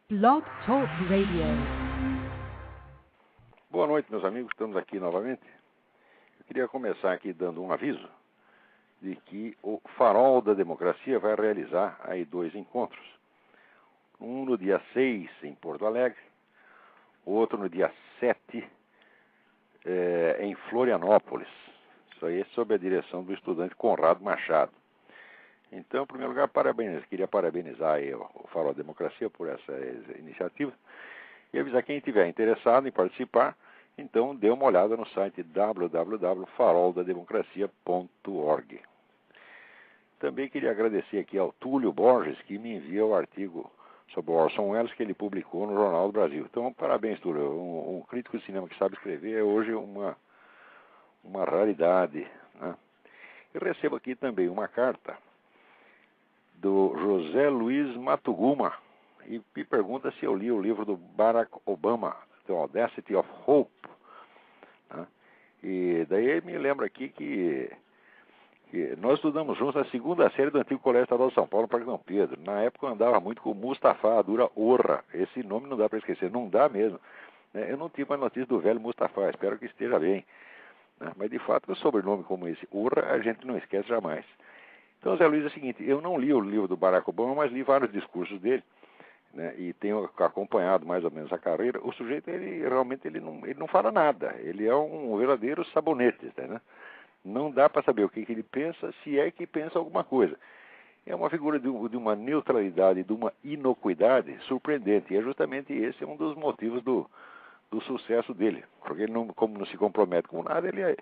Blog Talk Radio. Boa noite, meus amigos. Estamos aqui novamente. Eu queria começar aqui dando um aviso de que o Farol da Democracia vai realizar aí 2 encontros. Um no dia 6 em Porto Alegre, outro no dia 7 em Florianópolis. Isso aí é sob a direção do estudante Conrado Machado. Então, em primeiro lugar, queria parabenizar aí o Farol da Democracia por essa iniciativa e avisar quem estiver interessado em participar, então dê uma olhada no site www.faroldademocracia.org. Também queria agradecer aqui ao Túlio Borges, que me envia o artigo sobre o Orson Welles que ele publicou no Jornal do Brasil. Então, parabéns, Túlio. Um crítico de cinema que sabe escrever é hoje uma raridade, né? Eu recebo aqui também uma carta do José Luiz Matuguma e me pergunta se eu li o livro do Barack Obama, The Audacity of Hope, né? E daí me lembra aqui que nós estudamos juntos a segunda série do antigo Colégio Estadual de São Paulo, Parque Dom Pedro. Na época eu andava muito com Mustafa, a dura Orra. Esse nome não dá para esquecer, não dá mesmo, né? Eu não tive mais notícia do velho Mustafa, espero que esteja bem, né? Mas de fato, um sobrenome como esse, Orra, a gente não esquece jamais. Então, Zé Luiz, é o seguinte, eu não li o livro do Barack Obama, mas li vários discursos dele, né, e tenho acompanhado mais ou menos a carreira. O sujeito, ele realmente ele não fala nada, ele é um verdadeiro sabonete, né? Não dá para saber o que ele pensa, se é que pensa alguma coisa. É uma figura de uma neutralidade, de uma inocuidade surpreendente, e é justamente esse um dos motivos do sucesso dele, porque ele, como não se compromete com nada, ele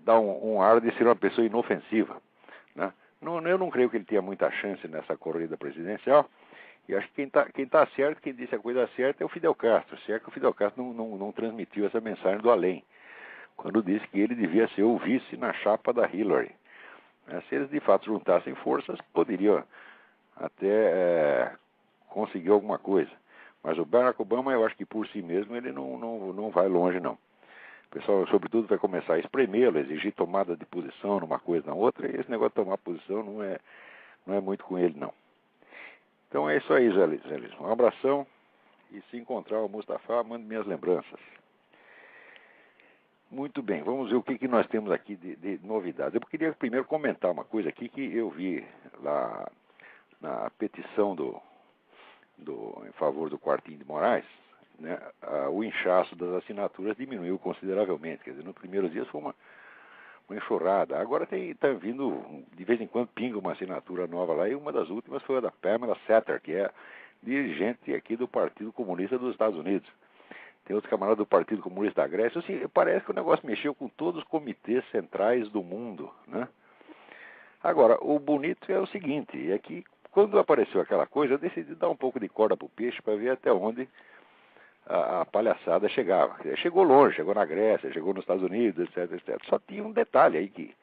dá um ar de ser uma pessoa inofensiva, né? Eu não creio que ele tenha muita chance nessa corrida presidencial, e acho que quem tá certo, quem disse a coisa certa é o Fidel Castro, se é que o Fidel Castro não transmitiu essa mensagem do além, quando disse que ele devia ser o vice na chapa da Hillary. Se eles de fato juntassem forças, poderiam até conseguir alguma coisa. Mas o Barack Obama, eu acho que por si mesmo ele não vai longe, não. O pessoal, sobretudo, vai começar a espremê-lo, exigir tomada de posição numa coisa na outra, e esse negócio de tomar posição não é muito com ele, não. Então é isso aí, Zé Luiz. Um abração, e se encontrar o Mustafa, mande minhas lembranças. Muito bem, vamos ver o que nós temos aqui de novidades. Eu queria primeiro comentar uma coisa aqui que eu vi lá na petição em favor do Quartinho de Moraes, né? O inchaço das assinaturas diminuiu consideravelmente. Quer dizer, nos primeiros dias foi uma enxurrada. Agora está vindo, de vez em quando pinga uma assinatura nova lá, e uma das últimas foi a da Pamela Satter, que é dirigente aqui do Partido Comunista dos Estados Unidos. Tem outros camaradas do Partido Comunista da Grécia. Assim, parece que o negócio mexeu com todos os comitês centrais do mundo, né? Agora, o bonito é o seguinte, é que quando apareceu aquela coisa, eu decidi dar um pouco de corda para o peixe para ver até onde a palhaçada chegava. Chegou longe, chegou na Grécia, chegou nos Estados Unidos, etc, etc. Só tinha um detalhe aí que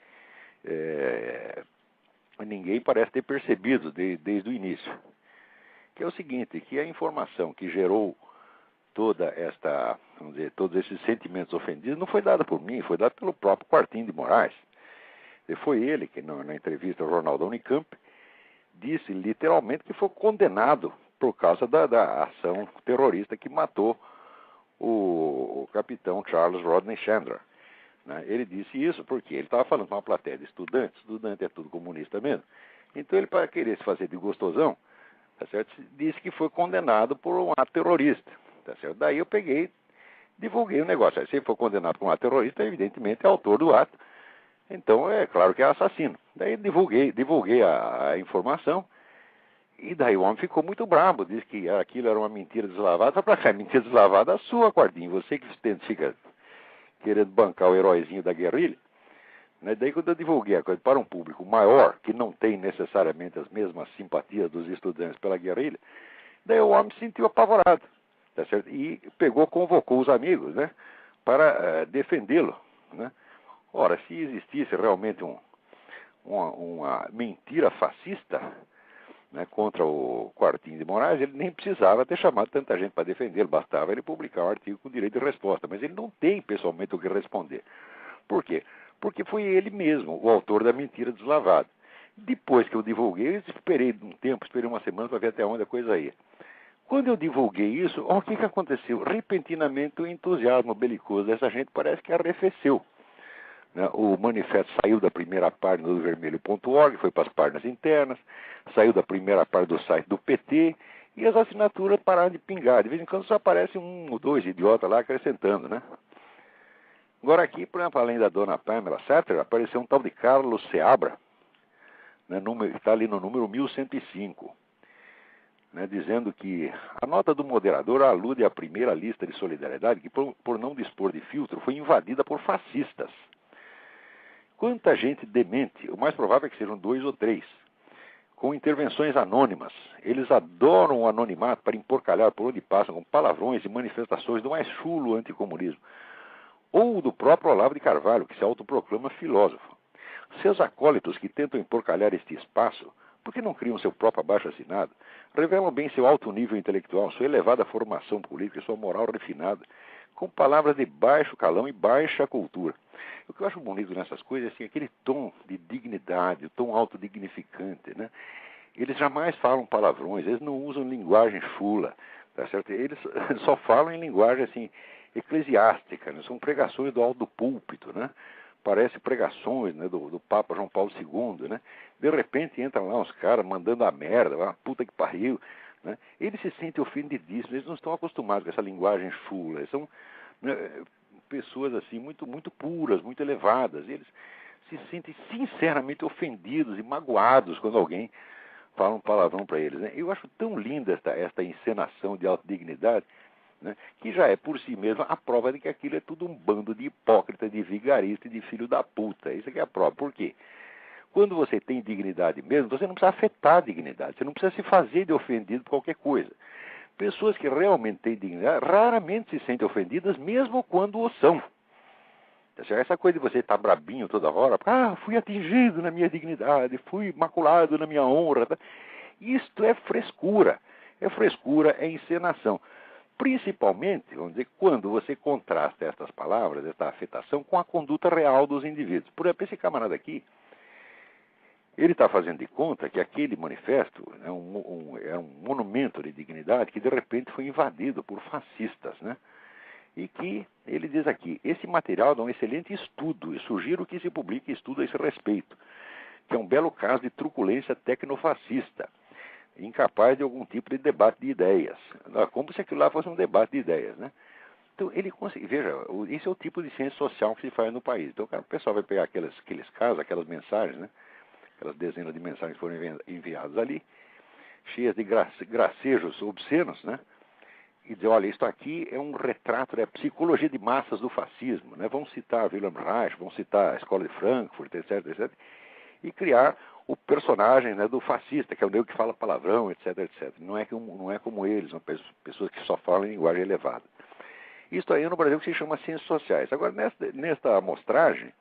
ninguém parece ter percebido desde o início, que é o seguinte, que a informação que gerou todos esses sentimentos ofendidos não foi dada por mim, foi dada pelo próprio Quartinho de Moraes. E foi ele que, na entrevista ao jornal da Unicamp, disse literalmente que foi condenado por causa da ação terrorista que matou o capitão Charles Rodney Chandler, né? Ele disse isso porque ele estava falando com uma plateia de estudantes, estudante é tudo comunista mesmo, então ele, para querer se fazer de gostosão, tá certo, disse que foi condenado por um ato terrorista, tá certo? Daí eu divulguei o negócio. Se ele for condenado por um ato terrorista, evidentemente é autor do ato, então é claro que é assassino. Daí divulguei a informação, e daí o homem ficou muito bravo, disse que aquilo era uma mentira deslavada. Para cá, mentira deslavada a sua, Quartinho, você que fica querendo bancar o heróizinho da guerrilha, né? Daí quando eu divulguei a coisa para um público maior, que não tem necessariamente as mesmas simpatias dos estudantes pela guerrilha, daí o homem se sentiu apavorado, tá certo? E convocou os amigos, né, para defendê-lo, né? Ora, se existisse realmente uma mentira fascista, né, contra o Quartinho de Moraes, ele nem precisava ter chamado tanta gente para defendê-lo, bastava ele publicar um artigo com direito de resposta, mas ele não tem pessoalmente o que responder. Por quê? Porque foi ele mesmo o autor da mentira deslavada. Depois que eu divulguei, esperei uma semana para ver até onde a coisa ia. Quando eu divulguei isso, o que aconteceu? Repentinamente o entusiasmo belicoso dessa gente parece que arrefeceu. Né? O manifesto saiu da primeira página do vermelho.org, foi para as páginas internas, saiu da primeira página do site do PT, e as assinaturas pararam de pingar. De vez em quando só aparece um ou dois idiotas lá acrescentando, né? Agora aqui, por exemplo, além da dona Pamela Satter, apareceu um tal de Carlos Seabra, né, que está ali no número 1105. Né, dizendo que a nota do moderador alude à primeira lista de solidariedade que, por não dispor de filtro, foi invadida por fascistas. Quanta gente demente, o mais provável é que sejam 2 ou 3, com intervenções anônimas. Eles adoram o anonimato para emporcalhar por onde passam com palavrões e manifestações do mais chulo anticomunismo. Ou do próprio Olavo de Carvalho, que se autoproclama filósofo. Seus acólitos que tentam emporcalhar este espaço, por que não criam seu próprio abaixo-assinado, revelam bem seu alto nível intelectual, sua elevada formação política e sua moral refinada, com palavras de baixo calão e baixa cultura. O que eu acho bonito nessas coisas é assim, aquele tom de dignidade, o tom autodignificante, né? Eles jamais falam palavrões, eles não usam linguagem chula, tá certo? Eles só falam em linguagem assim, eclesiástica, né? São pregações do alto do púlpito, né? Parece pregações, né, do Papa João Paulo II, né? De repente entram lá uns caras mandando a merda, uma puta que pariu, né? Eles se sentem ofendidíssimos, eles não estão acostumados com essa linguagem chula, eles são, né, pessoas assim muito, muito puras, muito elevadas, eles se sentem sinceramente ofendidos e magoados quando alguém fala um palavrão para eles, né? Eu acho tão linda esta encenação de autodignidade, né, que já é por si mesma a prova de que aquilo é tudo um bando de hipócrita, de vigarista e de filho da puta. Isso aqui é a prova. Por quê? Quando você tem dignidade mesmo, você não precisa afetar a dignidade, você não precisa se fazer de ofendido por qualquer coisa. Pessoas que realmente têm dignidade raramente se sentem ofendidas, mesmo quando o são. Essa coisa de você estar brabinho toda hora, fui atingido na minha dignidade, fui maculado na minha honra. Isto é frescura. É frescura, é encenação. Principalmente, vamos dizer, quando você contrasta estas palavras, esta afetação, com a conduta real dos indivíduos. Por exemplo, esse camarada aqui, ele está fazendo de conta que aquele manifesto é um monumento de dignidade que de repente foi invadido por fascistas, né? E que ele diz aqui, esse material dá um excelente estudo, e sugiro que se publique estudo a esse respeito, que é um belo caso de truculência tecnofascista, incapaz de algum tipo de debate de ideias. Como se aquilo lá fosse um debate de ideias, né? Então, ele consegue... Veja, esse é o tipo de ciência social que se faz no país. Então, o pessoal vai pegar aqueles casos, aquelas mensagens, né? Aquelas dezenas de mensagens que foram enviadas ali, cheias de gracejos obscenos, né? E dizer, olha, isto aqui é um retrato da psicologia de massas do fascismo, né? Vão citar Wilhelm Reich, vão citar a Escola de Frankfurt, etc, etc, e criar o personagem, né, do fascista, que é o nego que fala palavrão, etc, etc. Não é como eles, são pessoas que só falam em linguagem elevada. Isto aí no Brasil que se chama ciências sociais. Agora, nesta amostragem,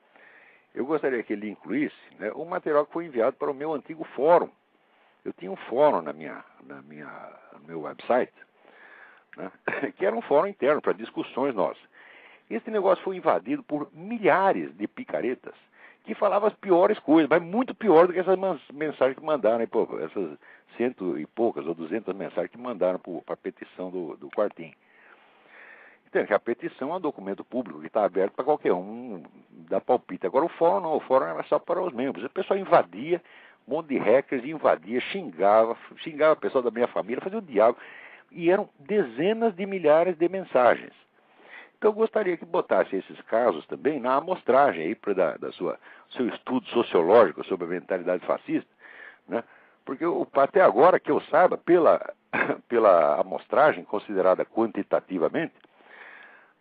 eu gostaria que ele incluísse, né, o material que foi enviado para o meu antigo fórum. Eu tinha um fórum no meu website, né, que era um fórum interno para discussões nossas. Esse negócio foi invadido por milhares de picaretas que falavam as piores coisas, mas muito pior do que essas mensagens que mandaram, né, pô, essas 100 e poucas ou 200 mensagens que mandaram para a petição do Quartim. Então, que a petição é um documento público que está aberto para qualquer um dar palpite. Agora o fórum não, o fórum era só para os membros. A pessoa invadia, um monte de hackers invadia, xingava a pessoa da minha família, fazia o diabo. E eram dezenas de milhares de mensagens. Então eu gostaria que botasse esses casos também na amostragem aí seu estudo sociológico sobre a mentalidade fascista, né? Porque até agora, que eu saiba, pela amostragem considerada quantitativamente,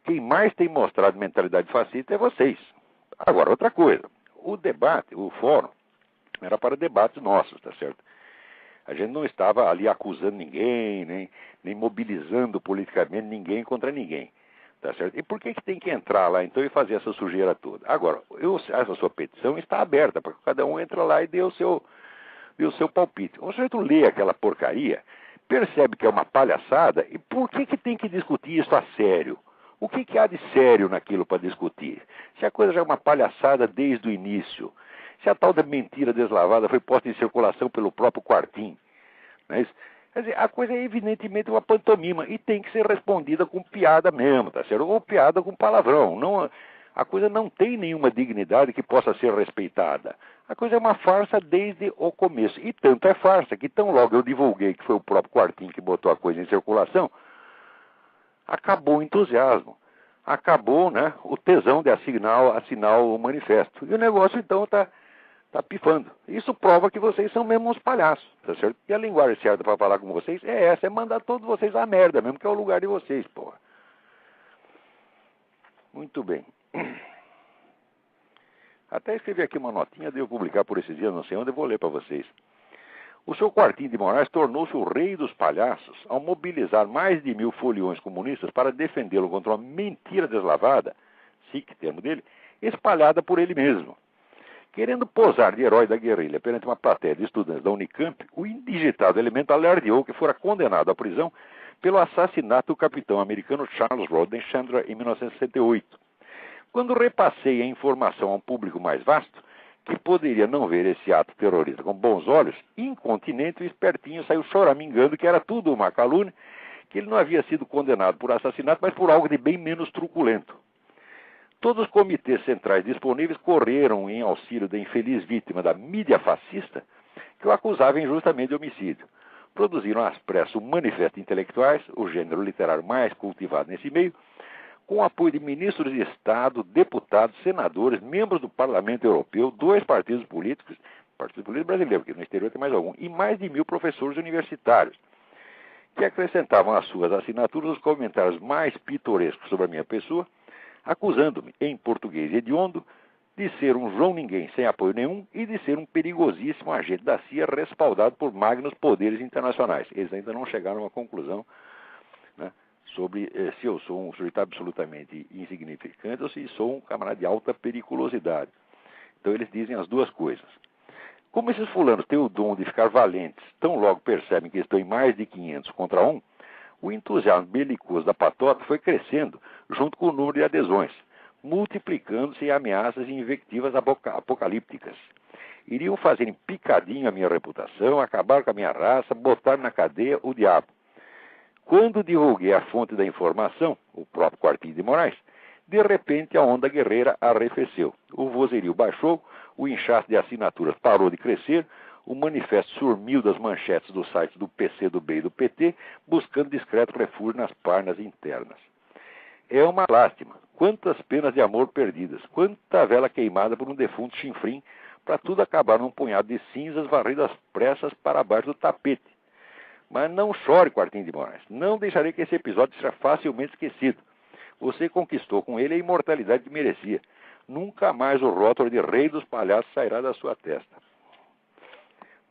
quem mais tem mostrado mentalidade fascista é vocês. Agora, outra coisa, o debate, o fórum, era para debates nossos, tá certo? A gente não estava ali acusando ninguém, nem mobilizando politicamente ninguém contra ninguém. Tá certo? E por que tem que entrar lá, então, e fazer essa sujeira toda? Agora, essa sua petição está aberta, para que cada um entre lá e dê o seu palpite. O sujeito lê aquela porcaria, percebe que é uma palhaçada, e por que tem que discutir isso a sério? O que há de sério naquilo para discutir? Se a coisa já é uma palhaçada desde o início, se a tal da mentira deslavada foi posta em circulação pelo próprio Quartim, não é isso? Quer dizer, a coisa é evidentemente uma pantomima e tem que ser respondida com piada mesmo, tá certo? Ou piada com palavrão. Não, a coisa não tem nenhuma dignidade que possa ser respeitada. A coisa é uma farsa desde o começo. E tanto é farsa que tão logo eu divulguei que foi o próprio Quartim que botou a coisa em circulação, acabou o entusiasmo. Acabou, né, o tesão de assinar o manifesto. E o negócio então está pifando. Isso prova que vocês são mesmo uns palhaços, tá certo? E a linguagem certa para falar com vocês é essa, é mandar todos vocês à merda mesmo, que é o lugar de vocês, porra. Muito bem. Até escrevi aqui uma notinha, devo publicar por esses dias, não sei onde, eu vou ler para vocês. O seu Quartim de Moraes tornou-se o rei dos palhaços ao mobilizar mais de 1000 foliões comunistas para defendê-lo contra uma mentira deslavada, chique termo dele, espalhada por ele mesmo. Querendo posar de herói da guerrilha perante uma plateia de estudantes da Unicamp, o indigitado elemento alardeou que fora condenado à prisão pelo assassinato do capitão americano Charles Rodney Chandler em 1968. Quando repassei a informação a um público mais vasto, que poderia não ver esse ato terrorista com bons olhos, incontinente, o espertinho saiu choramingando que era tudo uma calúnia, que ele não havia sido condenado por assassinato, mas por algo de bem menos truculento. Todos os comitês centrais disponíveis correram em auxílio da infeliz vítima da mídia fascista, que o acusava injustamente de homicídio. Produziram às pressas um manifesto de intelectuais, o gênero literário mais cultivado nesse meio, com o apoio de ministros de Estado, deputados, senadores, membros do Parlamento Europeu, 2 partidos políticos, Partido Político Brasileiro, porque no exterior tem mais algum, e mais de 1000 professores universitários, que acrescentavam às suas assinaturas os comentários mais pitorescos sobre a minha pessoa, acusando-me, em português hediondo, de ser um João Ninguém sem apoio nenhum e de ser um perigosíssimo agente da CIA respaldado por magnos poderes internacionais. Eles ainda não chegaram a uma conclusão, né, sobre se eu sou um sujeito absolutamente insignificante ou se sou um camarada de alta periculosidade. Então eles dizem as duas coisas. Como esses fulanos têm o dom de ficar valentes, tão logo percebem que estão em mais de 500 contra 1, o entusiasmo belicoso da patota foi crescendo junto com o número de adesões, multiplicando-se em ameaças e invectivas apocalípticas. Iriam fazer em picadinho a minha reputação, acabar com a minha raça, botar na cadeia o diabo. Quando divulguei a fonte da informação, o próprio Quartim de Moraes, de repente a onda guerreira arrefeceu. O vozerio baixou, o inchaço de assinaturas parou de crescer, o manifesto sumiu das manchetes dos sites do PCdoB e do PT, buscando discreto refúgio nas páginas internas. É uma lástima. Quantas penas de amor perdidas, quanta vela queimada por um defunto chinfrim, para tudo acabar num punhado de cinzas varridas às pressas para baixo do tapete. Mas não chore, Quartim de Moraes. Não deixarei que esse episódio seja facilmente esquecido. Você conquistou com ele a imortalidade que merecia. Nunca mais o rótulo de rei dos palhaços sairá da sua testa.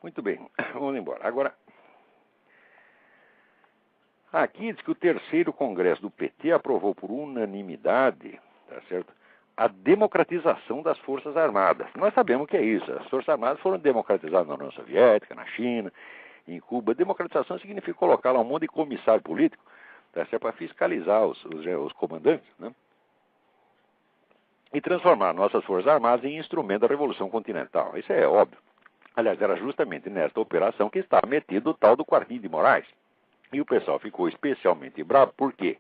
Muito bem, vamos embora. Agora, aqui diz que o 3º Congresso do PT aprovou por unanimidade, tá certo, a democratização das Forças Armadas. Nós sabemos o que é isso. As Forças Armadas foram democratizadas na União Soviética, na China, em Cuba. Democratização significa colocar lá um monte de comissário político, tá certo, para fiscalizar os comandantes, né? E transformar nossas Forças Armadas em instrumento da Revolução Continental. Isso é óbvio. Aliás, era justamente nesta operação que estava metido o tal do Quartim de Moraes. E o pessoal ficou especialmente bravo, porque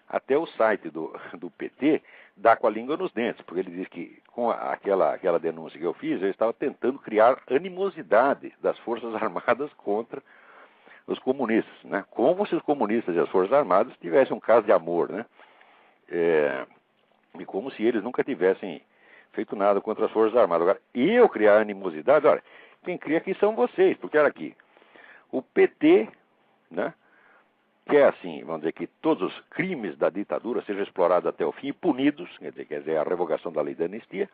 até o site do PT dá com a língua nos dentes, porque ele diz que com aquela denúncia que eu fiz, eu estava tentando criar animosidade das Forças Armadas contra os comunistas, né? Como se os comunistas e as Forças Armadas tivessem um caso de amor, né? E como se eles nunca tivessem feito nada contra as Forças Armadas. Agora, eu criar animosidade, olha, quem cria aqui são vocês, porque olha aqui, o PT, né, quer assim, vamos dizer que todos os crimes da ditadura sejam explorados até o fim e punidos, quer dizer, a revogação da lei da anistia,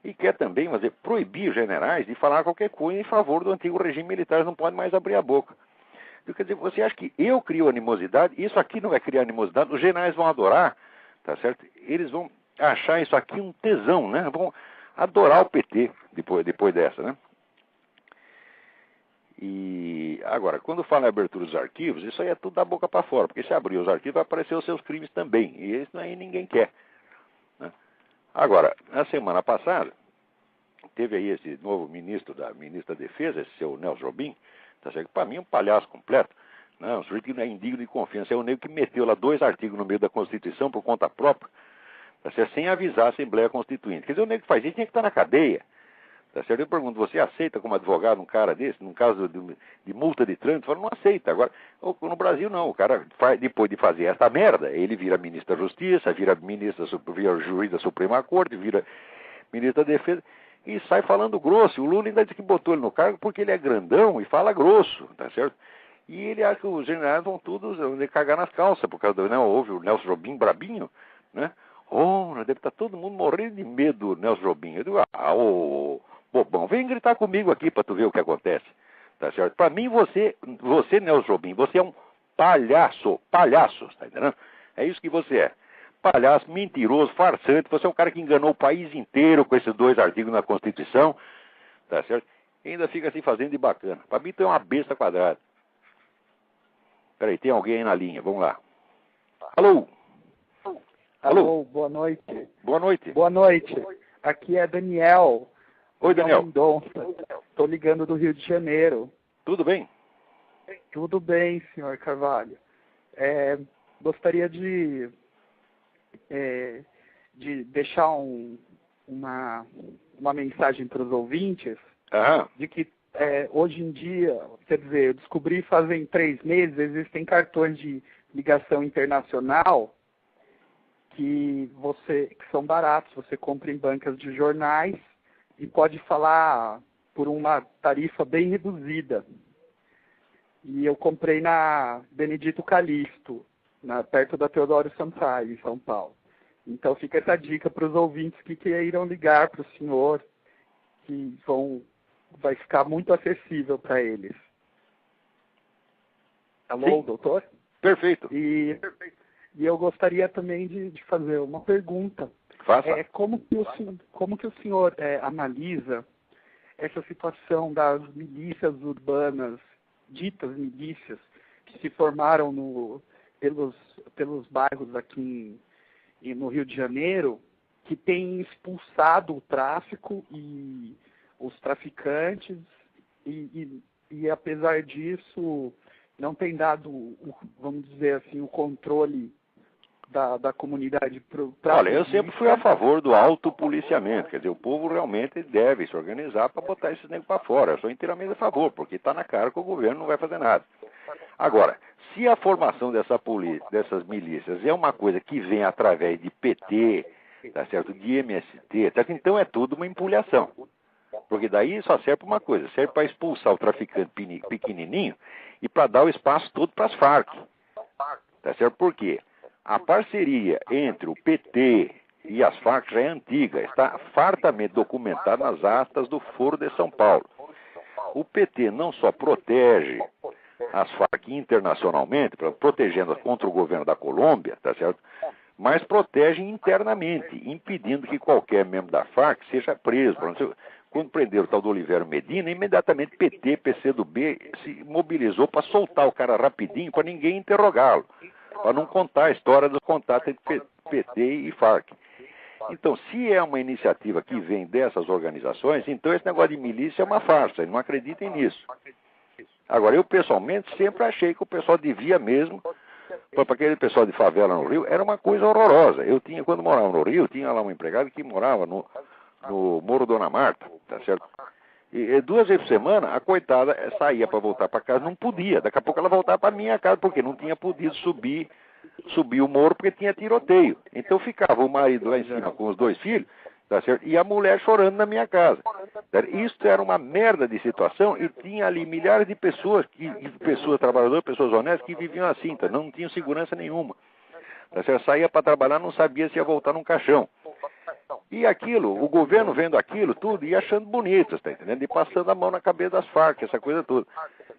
e quer também, vamos dizer, proibir generais de falar qualquer coisa em favor do antigo regime militar, eles não podem mais abrir a boca. Quer dizer, você acha que eu crio animosidade? Isso aqui não vai criar animosidade, os generais vão adorar, tá certo? Eles vão achar isso aqui um tesão, né? Vão adorar o PT depois dessa, né? E agora, quando fala em abertura dos arquivos, isso aí é tudo da boca para fora, porque se abrir os arquivos vai aparecer os seus crimes também, e isso aí ninguém quer, né? Agora, na semana passada, teve aí esse novo ministro da Defesa, esse seu Nelson Jobim, tá certo? Para mim é um palhaço completo. Não, um sujeito que não é indigno de confiança. É o nego que meteu lá 2 artigos no meio da Constituição por conta própria, tá certo? Sem avisar a Assembleia Constituinte. Quer dizer, o nego que faz isso tinha que estar na cadeia. Tá certo? Eu pergunto, você aceita como advogado um cara desse, num caso de multa de trânsito? Eu falo, não aceita. Agora, no Brasil não, o cara, depois de fazer essa merda, ele vira ministro da Justiça, vira juiz da Suprema Corte, vira ministro da Defesa, e sai falando grosso. O Lula ainda disse que botou ele no cargo porque ele é grandão e fala grosso, tá certo? E ele acha que os generais vão todos cagar nas calças, por causa do, né, houve o Nelson Jobim brabinho, né? Oh, deve estar todo mundo morrendo de medo do Nelson Jobim. Eu digo, bobão, vem gritar comigo aqui para tu ver o que acontece. Tá certo? Para mim, você, Nelson Jobim, você é um palhaço, tá entendendo? É isso que você é. Palhaço, mentiroso, farsante, você é um cara que enganou o país inteiro com esses 2 artigos na Constituição, tá certo? E ainda fica assim fazendo de bacana. Para mim, tu é uma besta quadrada. Peraí, tem alguém aí na linha, vamos lá. Alô? Alô, boa noite. Boa noite. Boa noite. Aqui é Daniel. Oi, Daniel. Estou ligando do Rio de Janeiro. Tudo bem? Tudo bem, senhor Carvalho. Gostaria de deixar uma mensagem para os ouvintes de que hoje em dia, quer dizer, eu descobri fazem 3 meses, existem cartões de ligação internacional que são baratos, você compra em bancas de jornais e pode falar por uma tarifa bem reduzida. E eu comprei na Benedito Calixto, perto da Teodoro Sampaio, em São Paulo. Então fica essa dica para os ouvintes que irão ligar para o senhor, que vai ficar muito acessível para eles. Alô, sim, doutor? Perfeito. E eu gostaria também de fazer uma pergunta. Faça. Como que o senhor analisa essa situação das milícias urbanas, ditas milícias, que se formaram pelos bairros aqui no Rio de Janeiro, que têm expulsado o tráfico e os traficantes e apesar disso não tem dado, vamos dizer assim, o controle da comunidade para... Olha, eu sempre fui a favor do autopoliciamento, quer dizer, o povo realmente deve se organizar para botar esses negros para fora. Eu sou inteiramente a favor, porque está na cara que o governo não vai fazer nada. Agora, se a formação dessas milícias é uma coisa que vem através de PT, tá certo, de MST, tá, então é tudo uma empulhação. Porque daí só serve para uma coisa, serve para expulsar o traficante pequenininho e para dar o espaço todo para as Farc. Tá certo? Por quê? A parceria entre o PT e as Farc já é antiga, está fartamente documentada nas atas do Foro de São Paulo. O PT não só protege as Farc internacionalmente, protegendo contra o governo da Colômbia, tá certo? Mas protege internamente, impedindo que qualquer membro da Farc seja preso. Quando prenderam o tal do Oliveira Medina, imediatamente PT, PCdoB se mobilizou para soltar o cara rapidinho, para ninguém interrogá-lo, para não contar a história dos contatos entre PT e Farc. Então, se é uma iniciativa que vem dessas organizações, então esse negócio de milícia é uma farsa, não acreditem nisso. Agora, eu pessoalmente sempre achei que o pessoal devia mesmo, para aquele pessoal de favela no Rio, era uma coisa horrorosa. Quando morava no Rio, tinha lá um empregado que morava no Morro Dona Marta, tá certo? E 2 vezes por semana, a coitada saía para voltar para casa, não podia. Daqui a pouco ela voltava para minha casa, porque não tinha podido subir o morro, porque tinha tiroteio. Então ficava o marido lá em cima com os 2 filhos, tá certo? E a mulher chorando na minha casa. Isso era uma merda de situação e tinha ali milhares de pessoas, pessoas trabalhadoras, pessoas honestas, que viviam assim, tá? Não tinham segurança nenhuma. Tá certo? Saía para trabalhar, não sabia se ia voltar num caixão. E aquilo, o governo vendo aquilo tudo e achando bonito, tá entendendo? E passando a mão na cabeça das Farc, essa coisa toda.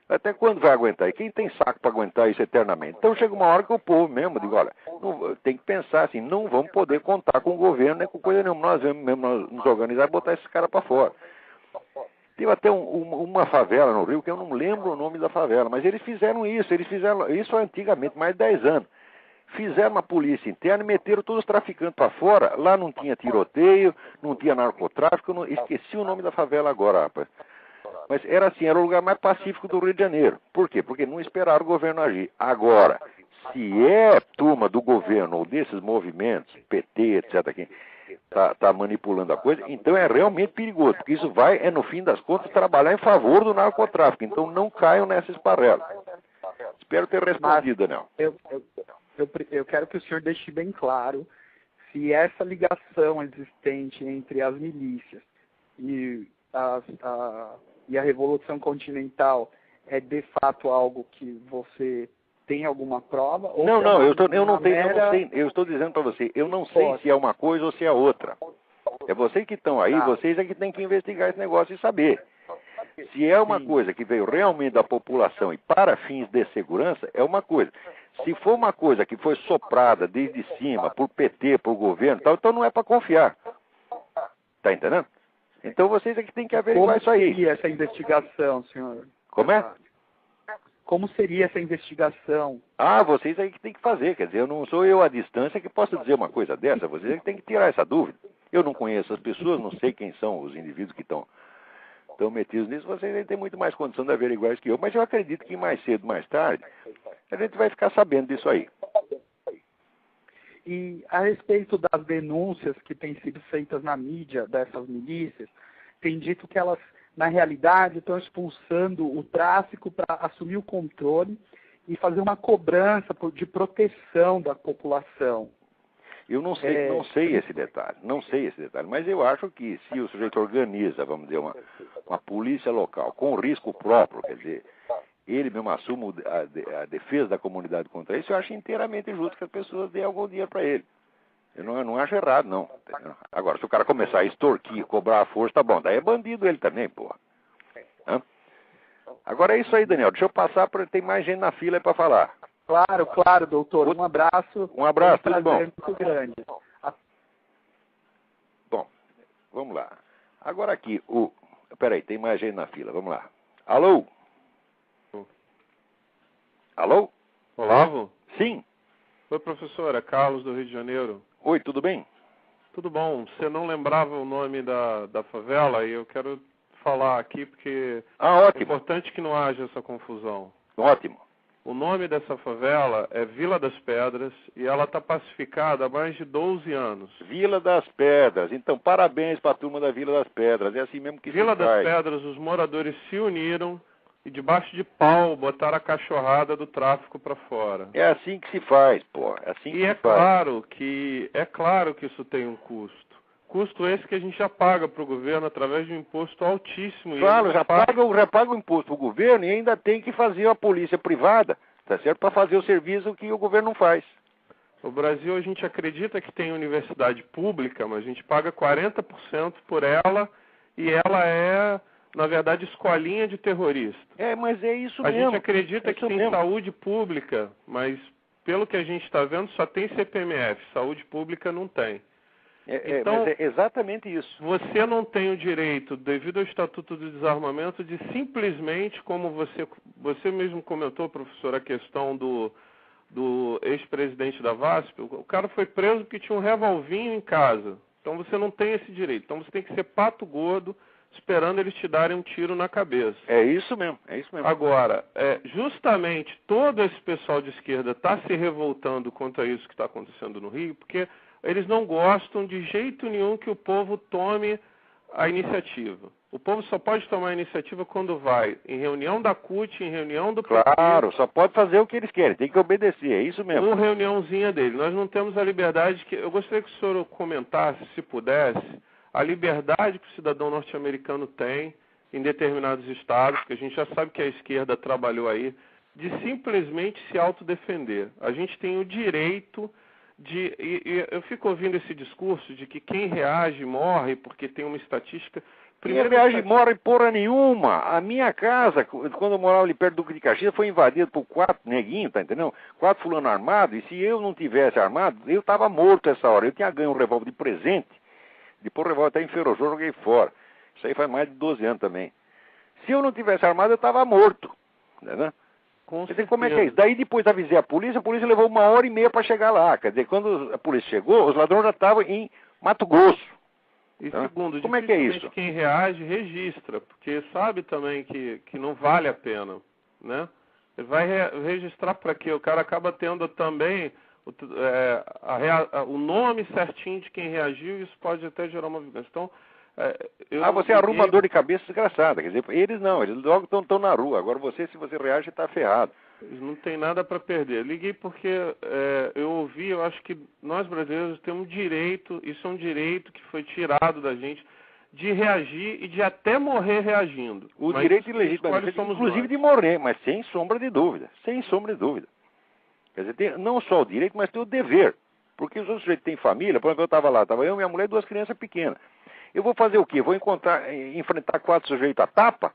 Até quando vai aguentar? E quem tem saco para aguentar isso eternamente? Então chega uma hora que o povo mesmo, digo, olha, tem que pensar assim, não vamos poder contar com o governo nem com coisa nenhuma. Nós vamos mesmo nos organizar e botar esses caras para fora. Teve até uma favela no Rio, que eu não lembro o nome da favela, mas eles fizeram isso antigamente, mais de 10 anos. Fizeram uma polícia interna e meteram todos os traficantes para fora. Lá não tinha tiroteio, não tinha narcotráfico, esqueci o nome da favela agora, rapaz. Mas era assim, era o lugar mais pacífico do Rio de Janeiro. Por quê? Porque não esperaram o governo agir. Agora, se é turma do governo ou desses movimentos, PT, etc., que tá manipulando a coisa, então é realmente perigoso, porque isso vai, no fim das contas, trabalhar em favor do narcotráfico. Então não caiam nessa esparrela. Espero ter respondido, Daniel. Eu quero que o senhor deixe bem claro se essa ligação existente entre as milícias e a Revolução Continental é de fato algo que você tem alguma prova? Ou não, eu estou dizendo para você, eu não sei se é uma coisa ou se é outra. É vocês que estão aí, vocês é que tem que investigar esse negócio e saber. Se é uma coisa que veio realmente da população e para fins de segurança, é uma coisa. Se for uma coisa que foi soprada desde cima, por PT, por governo, tal, então não é para confiar. Tá entendendo? Então vocês é que tem que averiguar isso aí. Como seria essa investigação, senhor? Como é? Como seria essa investigação? Vocês aí que tem que fazer. Quer dizer, eu não sou eu à distância que posso dizer uma coisa dessa. Vocês é que tem que tirar essa dúvida. Eu não conheço as pessoas, não sei quem são os indivíduos que estão metidos nisso. Vocês aí têm muito mais condição de averiguar isso que eu. Mas eu acredito que mais cedo, mais tarde, a gente vai ficar sabendo disso aí. E a respeito das denúncias que têm sido feitas na mídia dessas milícias, tem dito que elas, na realidade, estão expulsando o tráfico para assumir o controle e fazer uma cobrança de proteção da população. Eu não sei esse detalhe, mas eu acho que se o sujeito organiza, vamos dizer, uma polícia local com risco próprio, quer dizer, ele mesmo assume a defesa da comunidade contra isso, eu acho inteiramente justo que as pessoas dêem algum dinheiro para ele. Eu não acho errado, não. Agora, se o cara começar a extorquir, cobrar a força, tá bom, daí é bandido ele também, porra. Agora é isso aí, Daniel, deixa eu passar, tem mais gente na fila aí para falar. Claro, doutor. Um abraço. Um abraço, tudo bom? Muito grande. Bom, vamos lá. Agora aqui, peraí, tem mais gente na fila, vamos lá. Alô? Alô? Olavo? Sim. Oi, professor, é Carlos do Rio de Janeiro. Oi, tudo bem? Tudo bom. Você não lembrava o nome da favela e eu quero falar aqui porque ótimo. É importante que não haja essa confusão. Ótimo. O nome dessa favela é Vila das Pedras e ela está pacificada há mais de 12 anos. Vila das Pedras. Então, parabéns para a turma da Vila das Pedras. É assim mesmo que Vila das Pedras, os moradores se uniram e debaixo de pau botaram a cachorrada do tráfico para fora. É assim que se faz, pô. É assim que se faz. É claro que isso tem um custo. Custo esse que a gente já paga para o governo através de um imposto altíssimo. Claro, já paga o imposto para o governo e ainda tem que fazer a polícia privada, tá certo? Para fazer o serviço que o governo não faz. No Brasil a gente acredita que tem universidade pública, mas a gente paga 40% por ela e ela é, na verdade, escolinha de terrorista. Mas é isso mesmo. A gente acredita que tem saúde pública, mas pelo que a gente está vendo só tem CPMF, saúde pública não tem. Então, mas é exatamente isso. Você não tem o direito, devido ao Estatuto do Desarmamento, de simplesmente, como você mesmo comentou, professor, a questão do ex-presidente da VASP, o cara foi preso porque tinha um revolvinho em casa. Então você não tem esse direito. Então você tem que ser pato gordo, esperando eles te darem um tiro na cabeça. É isso mesmo. Agora, justamente todo esse pessoal de esquerda está se revoltando contra isso que está acontecendo no Rio, porque eles não gostam de jeito nenhum que o povo tome a iniciativa. O povo só pode tomar a iniciativa quando vai em reunião da CUT, em reunião do PT. Claro, só pode fazer o que eles querem, tem que obedecer, é isso mesmo. Uma reuniãozinha dele. Nós não temos a liberdade que... Eu gostaria que o senhor comentasse, se pudesse, a liberdade que o cidadão norte-americano tem em determinados estados, que a gente já sabe que a esquerda trabalhou aí, de simplesmente se autodefender. A gente tem o direito... eu fico ouvindo esse discurso de que quem reage morre porque tem uma estatística... Quem reage morre porra nenhuma. A minha casa, quando eu morava ali perto do Duque de Caxias, foi invadida por 4 neguinhos, tá entendendo? 4 fulano armados, e se eu não tivesse armado, eu estava morto essa hora. Eu tinha ganho um revólver de presente, depois o revólver até enferrujou, joguei fora. Isso aí faz mais de 12 anos também. Se eu não tivesse armado, eu estava morto, entendeu? Quer dizer, como é que é isso? Daí depois avisei a polícia levou 1h30 para chegar lá. Quer dizer, quando a polícia chegou, os ladrões já estavam em Mato Grosso. E segundo, como é que é isso? Quem reage, registra, porque sabe também que não vale a pena, né? Ele vai registrar para quê? O cara acaba tendo também o nome certinho de quem reagiu, e isso pode até gerar uma vingança. Então, você arruma dor de cabeça desgraçada. Quer dizer, eles não, eles logo estão na rua. Agora se você reage, está ferrado. Eles não tem nada para perder. Liguei porque eu acho que nós brasileiros temos direito, isso é um direito que foi tirado da gente, de reagir e de até morrer reagindo. O direito ilegítimo, inclusive de morrer, mas sem sombra de dúvida. Sem sombra de dúvida. Quer dizer, tem não só o direito, mas tem o dever. Porque os outros sujeitos têm família, por exemplo, eu estava lá, estava eu, minha mulher e 2 crianças pequenas. Eu vou fazer o quê? Vou enfrentar 4 sujeitos a tapa?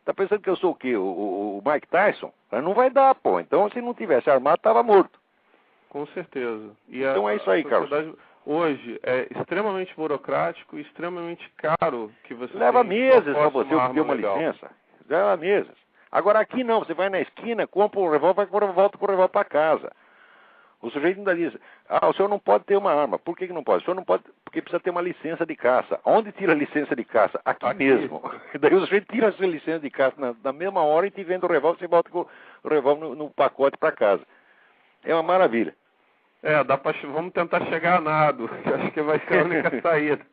Tá pensando que eu sou o quê? O Mike Tyson? Mas não vai dar, pô. Então, se não tivesse armado, estava morto. Com certeza. Então é isso aí, Carlos. Hoje é extremamente burocrático e extremamente caro que você leva meses para você obter uma licença. Leva meses. Agora aqui não, você vai na esquina, compra um revólver, volta com o revólver para casa. O sujeito ainda diz, o senhor não pode ter uma arma. Por que não pode? O senhor não pode, porque precisa ter uma licença de caça. Onde tira a licença de caça? Aqui mesmo. Daí o sujeito tira a sua licença de caça na mesma hora e te vende o revólver, você volta com o revólver no pacote para casa. É uma maravilha. Vamos tentar chegar a nado, que acho que vai ser a única saída.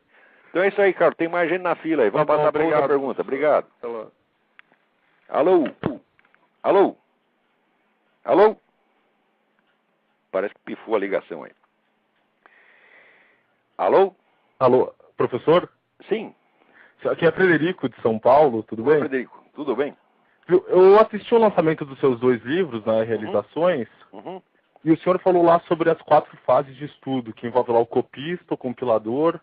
Então é isso aí, Carlos. Tem mais gente na fila aí. Vamos passar para outra pergunta. Obrigado. Alô? Alô? Alô? Parece que pifou a ligação aí. Alô? Alô, professor? Sim. Aqui é Frederico, de São Paulo, tudo bem? Frederico, tudo bem? Eu assisti o lançamento dos seus 2 livros, né, Realizações, e o senhor falou lá sobre as 4 fases de estudo, que envolve lá o copista, o compilador,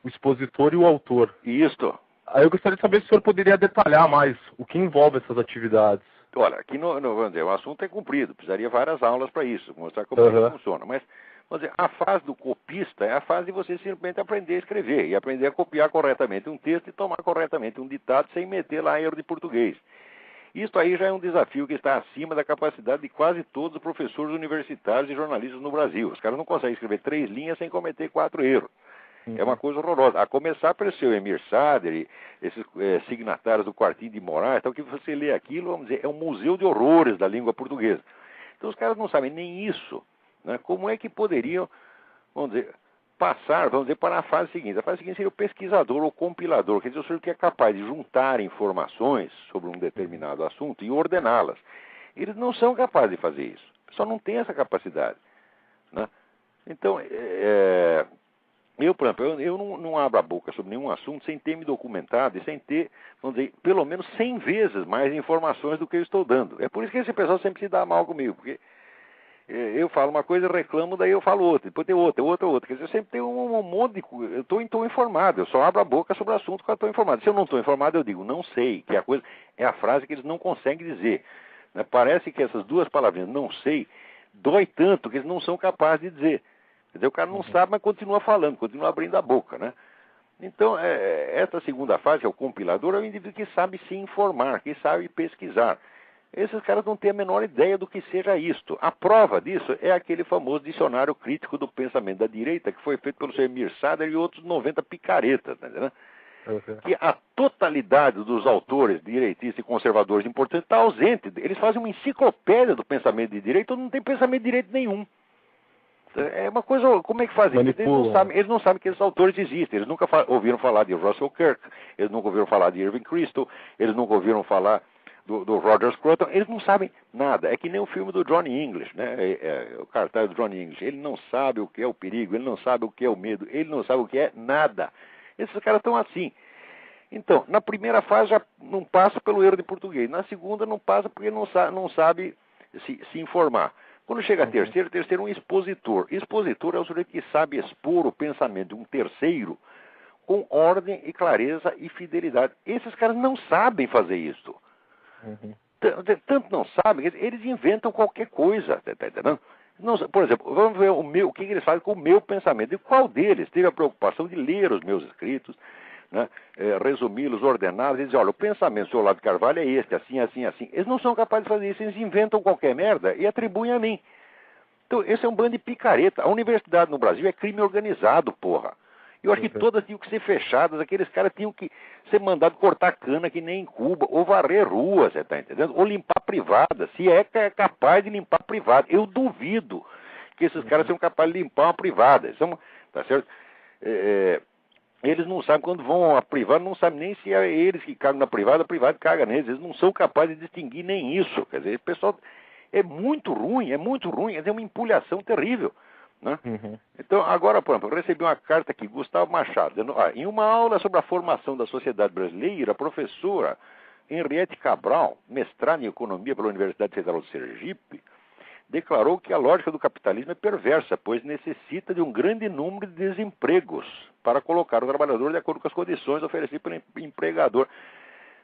o expositor e o autor. Isso. Aí eu gostaria de saber se o senhor poderia detalhar mais o que envolve essas atividades. Olha, aqui vamos dizer, o assunto é comprido, precisaria várias aulas para isso, mostrar como é que funciona. Mas, vamos dizer, a fase do copista é a fase de você simplesmente aprender a escrever e aprender a copiar corretamente um texto e tomar corretamente um ditado sem meter lá erro de português. Isso aí já é um desafio que está acima da capacidade de quase todos os professores universitários e jornalistas no Brasil. Os caras não conseguem escrever 3 linhas sem cometer 4 erros. É uma coisa horrorosa. A começar pelo seu Emir Sader e esses signatários do Quartinho de Moraes, então que você lê aquilo, vamos dizer, é um museu de horrores da língua portuguesa. Então os caras não sabem nem isso, né? Como é que poderiam, vamos dizer, passar, vamos dizer, para a fase seguinte? A fase seguinte seria o pesquisador ou compilador, quer dizer, o sujeito que é capaz de juntar informações sobre um determinado assunto e ordená-las. Eles não são capazes de fazer isso. Só não tem essa capacidade, né? Então, eu, por exemplo, eu não abro a boca sobre nenhum assunto sem ter me documentado e sem ter, vamos dizer, pelo menos 100 vezes mais informações do que eu estou dando. É por isso que esse pessoal sempre se dá mal comigo, porque eu falo uma coisa, reclamo, daí eu falo outra, depois tem outra. Quer dizer, eu sempre tenho um monte de coisa. Eu estou informado, eu só abro a boca sobre o assunto que eu estou informado. Se eu não estou informado, eu digo, não sei, que é a frase que eles não conseguem dizer. Né? Parece que essas 2 palavrinhas, não sei, dói tanto que eles não são capazes de dizer. Quer dizer, o cara não sabe, mas continua falando, continua abrindo a boca, né? Então, essa segunda fase, que é o compilador, é o indivíduo que sabe se informar, que sabe pesquisar. Esses caras não têm a menor ideia do que seja isto. A prova disso é aquele famoso dicionário crítico do pensamento da direita, que foi feito pelo Sr. Emir Sader e outros 90 picaretas, né? Que a totalidade dos autores direitistas e conservadores importantes está ausente. Eles fazem uma enciclopédia do pensamento de direita, não tem pensamento de direito nenhum. É uma coisa, como é que fazem? Eles não sabem que esses autores existem. Eles nunca ouviram falar de Russell Kirk, eles nunca ouviram falar de Irving Kristol, eles nunca ouviram falar do Roger Scruton, eles não sabem nada. É que nem o filme do Johnny English, né? O cartaz do Johnny English. Ele não sabe o que é o perigo, ele não sabe o que é o medo, ele não sabe o que é nada. Esses caras estão assim. Então, na primeira fase já não passa pelo erro de português. Na segunda não passa porque não sabe se informar. Quando chega a terceiro é um expositor. Expositor é o sujeito que sabe expor o pensamento de um terceiro com ordem e clareza e fidelidade. Esses caras não sabem fazer isso. Tanto não sabem, eles inventam qualquer coisa. Tá entendendo? Não, por exemplo, vamos ver o que eles fazem com o meu pensamento. E qual deles teve a preocupação de ler os meus escritos, né, resumi-los, ordená-los, e dizer, olha, o pensamento do seu Olavo de Carvalho é este, assim, assim, assim. Eles não são capazes de fazer isso, eles inventam qualquer merda e atribuem a mim. Então, esse é um bando de picareta. A universidade no Brasil é crime organizado, porra. Eu acho que todas tinham que ser fechadas, aqueles caras tinham que ser mandados cortar cana que nem em Cuba, ou varrer ruas, você tá entendendo? Ou limpar privada, se é capaz de limpar privada. Eu duvido que esses caras sejam capazes de limpar uma privada. São, tá certo? Eles não sabem, quando vão a privada, não sabem nem se é eles que cagam na privada, a privada caga neles. Eles não são capazes de distinguir nem isso. Quer dizer, o pessoal é muito ruim, é uma empulhação terrível. Né? Então, agora, por exemplo, eu recebi uma carta aqui, Gustavo Machado, dizendo, em uma aula sobre a formação da sociedade brasileira, a professora Henriette Cabral, mestrada em economia pela Universidade Federal de Sergipe, declarou que a lógica do capitalismo é perversa, pois necessita de um grande número de desempregos para colocar o trabalhador de acordo com as condições oferecidas pelo empregador.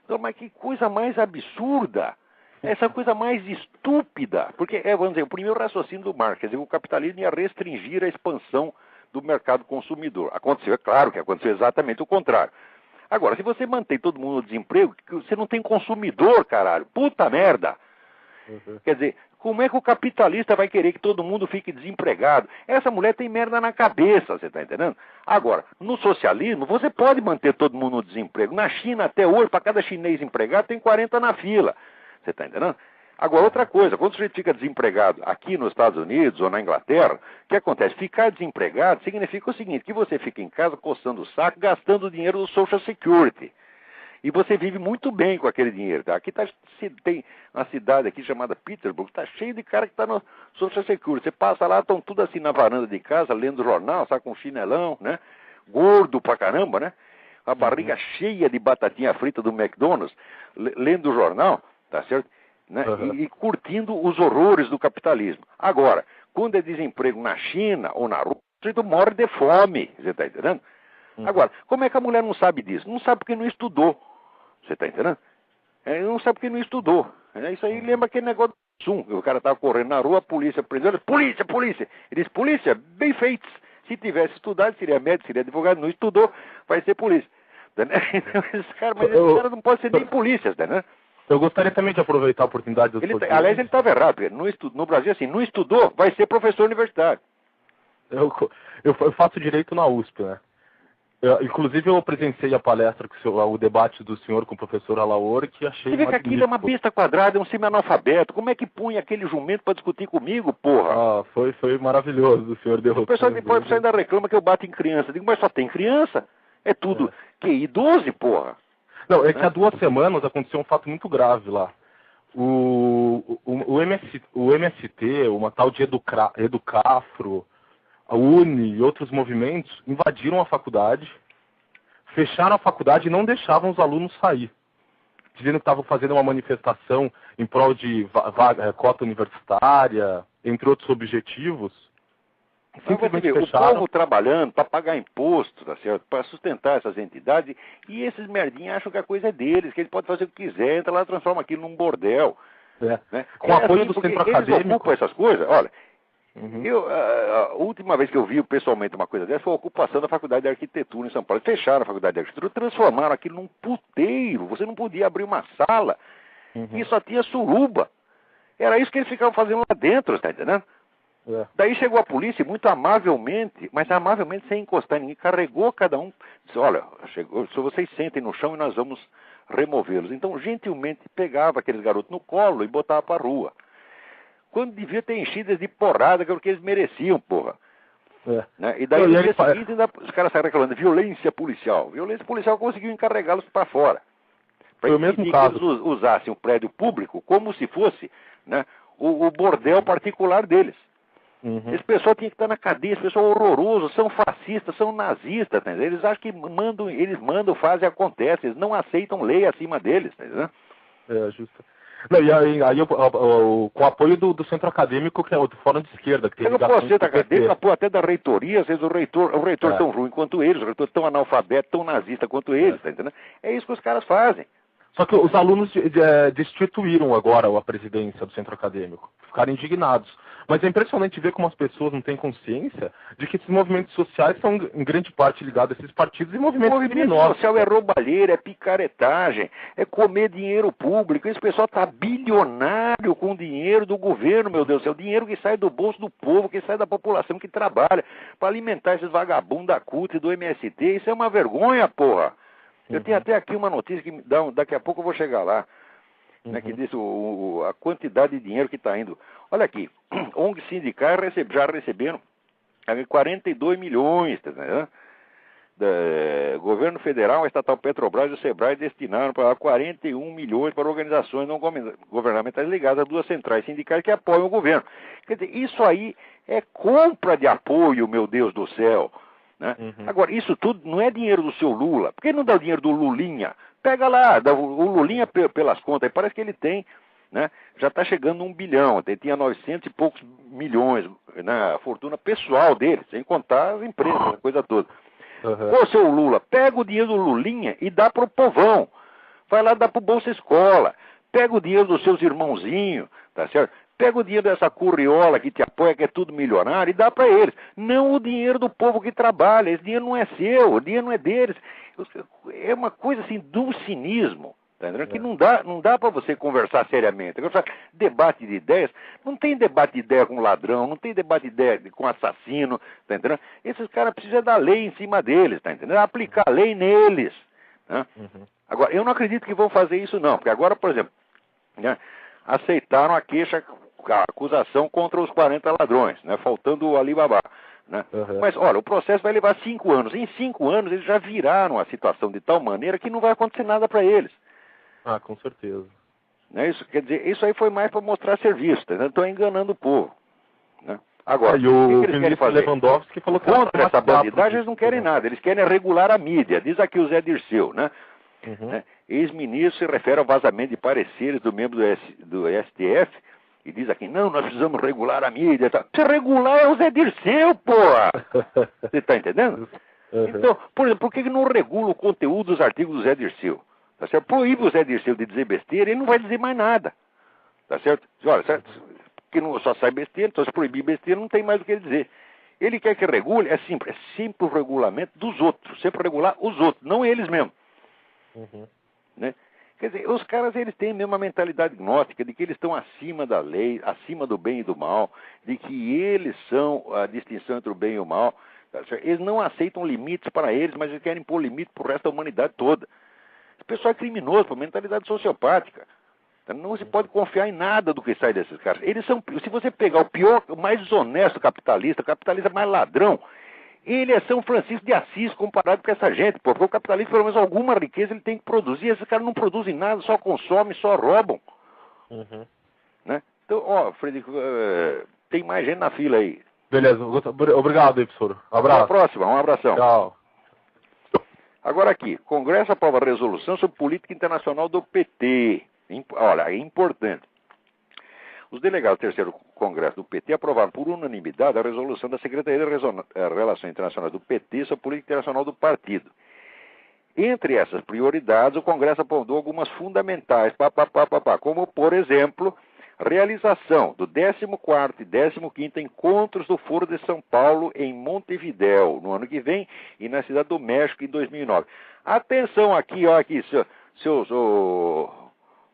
Então, mas que coisa mais absurda! Essa coisa mais estúpida, porque, vamos dizer, o primeiro raciocínio do Marx, quer dizer, o capitalismo ia restringir a expansão do mercado consumidor. Aconteceu, é claro que aconteceu exatamente o contrário. Agora, se você mantém todo mundo no desemprego, você não tem consumidor, caralho. Puta merda! Quer dizer, como é que o capitalista vai querer que todo mundo fique desempregado? Essa mulher tem merda na cabeça, você está entendendo? Agora, no socialismo, você pode manter todo mundo no desemprego. Na China, até hoje, para cada chinês empregado, tem 40 na fila. Você está entendendo? Agora, outra coisa, quando você fica desempregado aqui nos Estados Unidos ou na Inglaterra, o que acontece? Ficar desempregado significa o seguinte, que você fica em casa coçando o saco, gastando o dinheiro do Social Security. E você vive muito bem com aquele dinheiro. Tá? Aqui tem uma cidade aqui chamada Petersburg, está cheio de cara que está no Social Security. Você passa lá, estão tudo assim na varanda de casa, lendo jornal, sabe, com um chinelão, né? Gordo pra caramba, né? A barriga cheia de batatinha frita do McDonald's, lendo o jornal, tá certo? Né? E curtindo os horrores do capitalismo. Agora, quando é desemprego na China ou na Rússia, você morre de fome, você está entendendo? Agora, como é que a mulher não sabe disso? Não sabe porque não estudou. Você está entendendo? Não sabe porque não estudou. Isso aí lembra aquele negócio do Zoom. O cara estava correndo na rua, a polícia prendeu ele. Polícia, polícia! Ele disse, polícia, bem feitos. Se tivesse estudado, seria médico, seria advogado. Não estudou, vai ser polícia. Esses caras não podem ser nem polícias, né? Eu gostaria também de aproveitar a oportunidade... Aliás, ele estava errado. Porque no Brasil, assim, não estudou, vai ser professor universitário. Eu faço direito na USP, né? Inclusive, eu presenciei a palestra, o debate do senhor com o professor Alaor, que achei... Você vê que aquilo é uma besta quadrada, é um semi-analfabeto. Como é que punha aquele jumento para discutir comigo, porra? Foi maravilhoso, o senhor derrotou. O pessoal depois ainda reclama que eu bato em criança. Eu digo, mas só tem criança? É tudo QI 12, porra. Não, é que há 2 semanas aconteceu um fato muito grave lá. O MST, uma tal de Educafro, a UNE e outros movimentos invadiram a faculdade, fecharam a faculdade e não deixavam os alunos sair, dizendo que estavam fazendo uma manifestação em prol de cota universitária, entre outros objetivos. Simplesmente fecharam. O povo trabalhando para pagar imposto, tá certo? Para sustentar essas entidades, e esses merdinhos acham que a coisa é deles, que eles podem fazer o que quiser, entra lá e transforma aquilo num bordel. Né? Com o apoio do centro acadêmico. Eles ocupam essas coisas, olha. A última vez que eu vi pessoalmente uma coisa dessa foi a ocupação da Faculdade de Arquitetura em São Paulo. Fecharam a Faculdade de Arquitetura, transformaram aquilo num puteiro. Você não podia abrir uma sala e só tinha suruba. Era isso que eles ficavam fazendo lá dentro, tá entendendo? Daí chegou a polícia muito amavelmente, mas amavelmente sem encostar em ninguém, carregou cada um, disse, olha, se vocês sentem no chão e nós vamos removê-los. Então, gentilmente, pegava aqueles garotos no colo e botava para a rua. Quando devia ter enchidas de porrada, que era o que eles mereciam, porra. Né? E daí, no dia seguinte, os caras saíram reclamando, violência policial. Violência policial conseguiu encarregá-los para fora. Para impedir que eles usassem o prédio público como se fosse, né, o bordel particular deles. Esse pessoal tinha que estar na cadeia, esse pessoal horroroso, são fascistas, são nazistas, tá entendendo? Eles acham que eles mandam, fazem, acontece, eles não aceitam lei acima deles, tá entendendo? Justo. Não, e aí com o apoio do centro acadêmico, que é o Fórum de Esquerda, que tem ligação com o centro acadêmico, apoio até da reitoria, às vezes o reitor tão ruim quanto eles, o reitor tão analfabeto, tão nazista quanto eles, tá entendendo? É isso que os caras fazem. Só que os alunos destituíram agora a presidência do centro acadêmico, ficaram indignados. Mas é impressionante ver como as pessoas não têm consciência de que esses movimentos sociais são, em grande parte, ligados a esses partidos e movimentos criminosos. O movimento social é roubalheira, é picaretagem, é comer dinheiro público. Esse pessoal está bilionário com o dinheiro do governo, meu Deus do céu. Dinheiro que sai do bolso do povo, que sai da população que trabalha para alimentar esses vagabundos da CUT e do MST. Isso é uma vergonha, porra. Eu tenho até aqui uma notícia que daqui a pouco eu vou chegar lá, né, que diz a quantidade de dinheiro que está indo. Olha aqui, ONG sindicais já receberam 42 milhões, tá, né? Governo Federal, a estatal Petrobras e o Sebrae destinaram para 41 milhões para organizações não governamentais ligadas a duas centrais sindicais que apoiam o governo. Quer dizer, isso aí é compra de apoio, meu Deus do céu. Né? Agora, isso tudo não é dinheiro do seu Lula. Por que não dá o dinheiro do Lulinha? Pega lá, o Lulinha pelas contas, parece que ele tem, né? Já está chegando a 1 bilhão, ele tinha 900 e poucos milhões, né? A fortuna pessoal dele, sem contar as empresas, a coisa toda. Ô, seu Lula, pega o dinheiro do Lulinha e dá para o povão. Vai lá dar para o Bolsa Escola. Pega o dinheiro dos seus irmãozinhos, tá certo? Pega o dinheiro dessa curriola que te apoia, que é tudo milionário, e dá para eles. Não o dinheiro do povo que trabalha. Esse dinheiro não é seu, o dinheiro não é deles. É uma coisa assim, de um cinismo, tá entendendo? Que não dá para você conversar seriamente. Agora, debate de ideias, não tem debate de ideia com ladrão, não tem debate de ideia com assassino, tá entendendo? Esses caras precisam da lei em cima deles, tá entendendo? Aplicar a lei neles. Né? Agora, eu não acredito que vão fazer isso não, porque agora, por exemplo, né, aceitaram a acusação contra os 40 ladrões, né, faltando o Alibaba. Né? Mas, olha, o processo vai levar 5 anos. Em 5 anos eles já viraram a situação de tal maneira que não vai acontecer nada para eles. Ah, com certeza. Né? Isso, quer dizer, isso aí foi mais para mostrar serviço, tá? Estão enganando o povo. Né? Agora, o que eles querem fazer? Lewandowski falou que contra essa bandidagem eles não querem nada, eles querem regular a mídia. Diz aqui o Zé Dirceu, né? Ex-ministro se refere ao vazamento de pareceres do membro do STF e diz aqui, não, nós precisamos regular a mídia. Tá? Se regular é o Zé Dirceu, porra! Você está entendendo? Então, por exemplo, por que não regula o conteúdo dos artigos do Zé Dirceu? Tá certo? Proíbe o Zé Dirceu de dizer besteira, ele não vai dizer mais nada. Tá certo? Olha, certo? Que não só sai besteira, então se proibir besteira não tem mais o que ele dizer. Ele quer que regule, é sempre o regulamento dos outros, sempre regular os outros, não eles mesmos. Né? Quer dizer, os caras eles têm mesmo uma mentalidade gnóstica de que eles estão acima da lei, acima do bem e do mal, de que eles são a distinção entre o bem e o mal. Tá certo? Eles não aceitam limites para eles, mas eles querem pôr limite para o resto da humanidade toda. Esse pessoal é criminoso, por mentalidade sociopática. Não se pode confiar em nada do que sai desses caras. Eles são, se você pegar o pior, o mais desonesto capitalista, o capitalista mais ladrão, ele é São Francisco de Assis comparado com essa gente, porque o capitalista, pelo menos alguma riqueza, ele tem que produzir. Esses caras não produzem nada, só consomem, só roubam. Né? Então, ó, Frederico, tem mais gente na fila aí. Beleza, obrigado aí, professor. Um abraço. Até a próxima, um abração. Tchau. Agora aqui, Congresso aprova a resolução sobre política internacional do PT. Olha, é importante. Os delegados do 3º Congresso do PT aprovaram por unanimidade a resolução da Secretaria de Relações Internacionais do PT sobre a política internacional do partido. Entre essas prioridades, o Congresso apontou algumas fundamentais, como, por exemplo, realização do 14º e 15º Encontros do Foro de São Paulo em Montevidéu, no ano que vem, e na Cidade do México, em 2009. Atenção aqui, ó, aqui,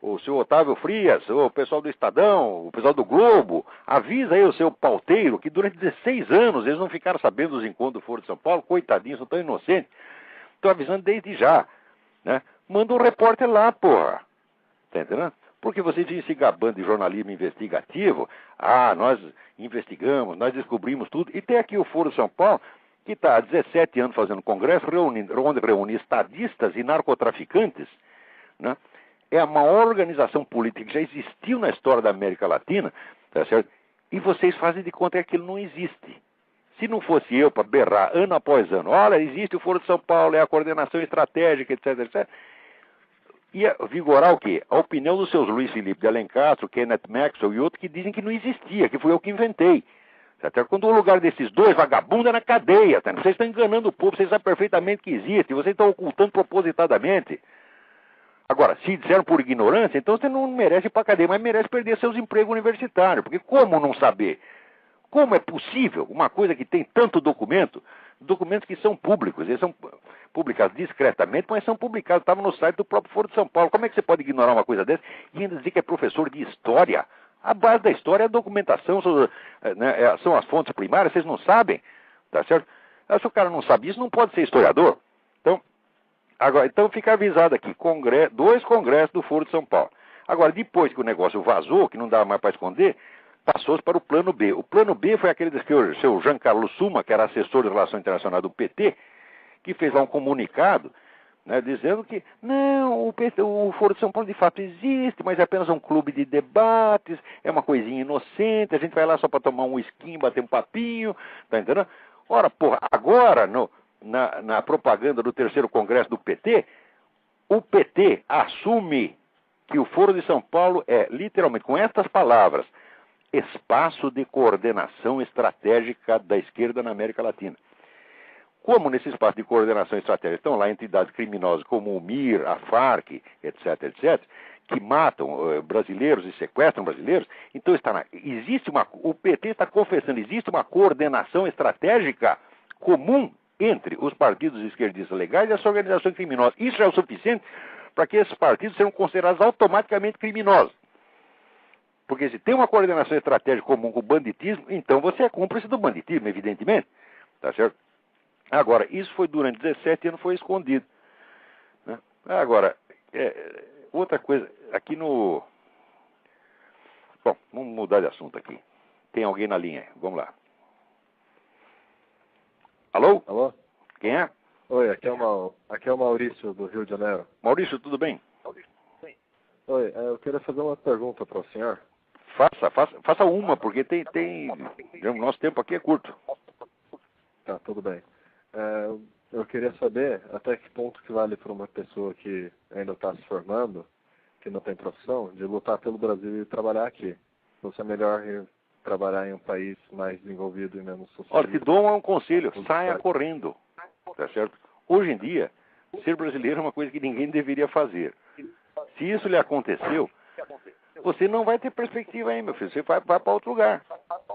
o senhor Otávio Frias, o pessoal do Estadão, o pessoal do Globo, avisa aí o seu pauteiro que durante 16 anos eles não ficaram sabendo dos encontros do Foro de São Paulo, coitadinhos, são tão inocentes. Estou avisando desde já, né? Manda um repórter lá, porra. Tá entendendo? Porque vocês vêm se gabando de jornalismo investigativo. Ah, nós investigamos, nós descobrimos tudo. E tem aqui o Foro de São Paulo, que está há 17 anos fazendo congresso, onde reúne estadistas e narcotraficantes, né? É a maior organização política que já existiu na história da América Latina, tá certo? E vocês fazem de conta que aquilo não existe. Se não fosse eu para berrar ano após ano, olha, existe o Foro de São Paulo, é a coordenação estratégica, etc, etc, ia vigorar o quê? A opinião dos seus Luiz Felipe de Alencastro, Kenneth Maxwell e outros que dizem que não existia, que foi eu que inventei. Até quando o lugar desses dois vagabundos é na cadeia, tá? Vocês estão enganando o povo, vocês sabem perfeitamente que existe, vocês estão ocultando propositadamente. Agora, se disseram por ignorância, então você não merece ir para a cadeia, mas merece perder seus empregos universitários. Porque como não saber como é possível uma coisa que tem tanto documento, documentos que são públicos, eles são publicados discretamente, mas são publicados, estavam no site do próprio Foro de São Paulo. Como é que você pode ignorar uma coisa dessa e ainda dizer que é professor de história? A base da história é a documentação, são as fontes primárias, vocês não sabem, tá certo? Se o cara não sabe isso, não pode ser historiador. Então fica avisado aqui, 2 congressos do Foro de São Paulo. Agora, depois que o negócio vazou, que não dava mais para esconder, passou-se para o plano B. O plano B foi aquele que o seu Giancarlo Summa, que era assessor de relações internacionais do PT, que fez lá um comunicado, né, dizendo que não, o Foro de São Paulo de fato existe, mas é apenas um clube de debates, é uma coisinha inocente, a gente vai lá só para tomar um whisky, bater um papinho, tá entendendo? Ora, porra, agora, na propaganda do 3º Congresso do PT, o PT assume que o Foro de São Paulo é, literalmente, com estas palavras, espaço de coordenação estratégica da esquerda na América Latina. Como nesse espaço de coordenação estratégica estão lá entidades criminosas como o MIR, a FARC, etc., que matam brasileiros e sequestram brasileiros, então o PT está confessando, existe uma coordenação estratégica comum entre os partidos esquerdistas legais e essa organização criminosa. Isso é o suficiente para que esses partidos sejam considerados automaticamente criminosos. Porque se tem uma coordenação estratégica comum com o banditismo, então você é cúmplice do banditismo, evidentemente. Tá certo? Agora, isso foi durante 17 anos, foi escondido. Né? Agora, outra coisa, aqui no... Bom, vamos mudar de assunto aqui. Tem alguém na linha, vamos lá. Alô? Alô? Quem é? Oi, aqui é o Maurício, do Rio de Janeiro. Maurício, tudo bem? Oi, eu queria fazer uma pergunta para o senhor. Faça uma, porque o nosso tempo aqui é curto. Tá, tudo bem. Eu queria saber até que ponto que vale para uma pessoa que ainda está se formando, que não tem profissão, de lutar pelo Brasil e trabalhar aqui. Ou se é melhor ir trabalhar em um país mais desenvolvido e menos socialista. Olha, te dou um conselho, saia correndo. Tá certo? Hoje em dia, ser brasileiro é uma coisa que ninguém deveria fazer. Se isso lhe aconteceu, você não vai ter perspectiva aí, meu filho. Você vai para outro lugar.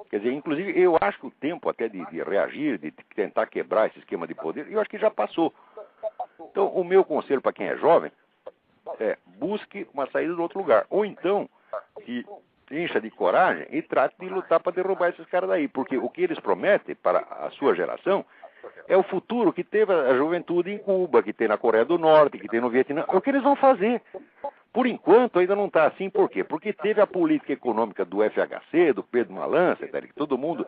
Quer dizer, inclusive, eu acho que o tempo até de reagir, de tentar quebrar esse esquema de poder, eu acho que já passou. Então, o meu conselho para quem é jovem é busque uma saída de outro lugar. Ou então, se encha de coragem e trate de lutar para derrubar esses caras daí. Porque o que eles prometem para a sua geração é o futuro que teve a juventude em Cuba, que tem na Coreia do Norte, que tem no Vietnã. É o que eles vão fazer. Por enquanto, ainda não está assim. Por quê? Porque teve a política econômica do FHC, do Pedro Malan, que todo mundo,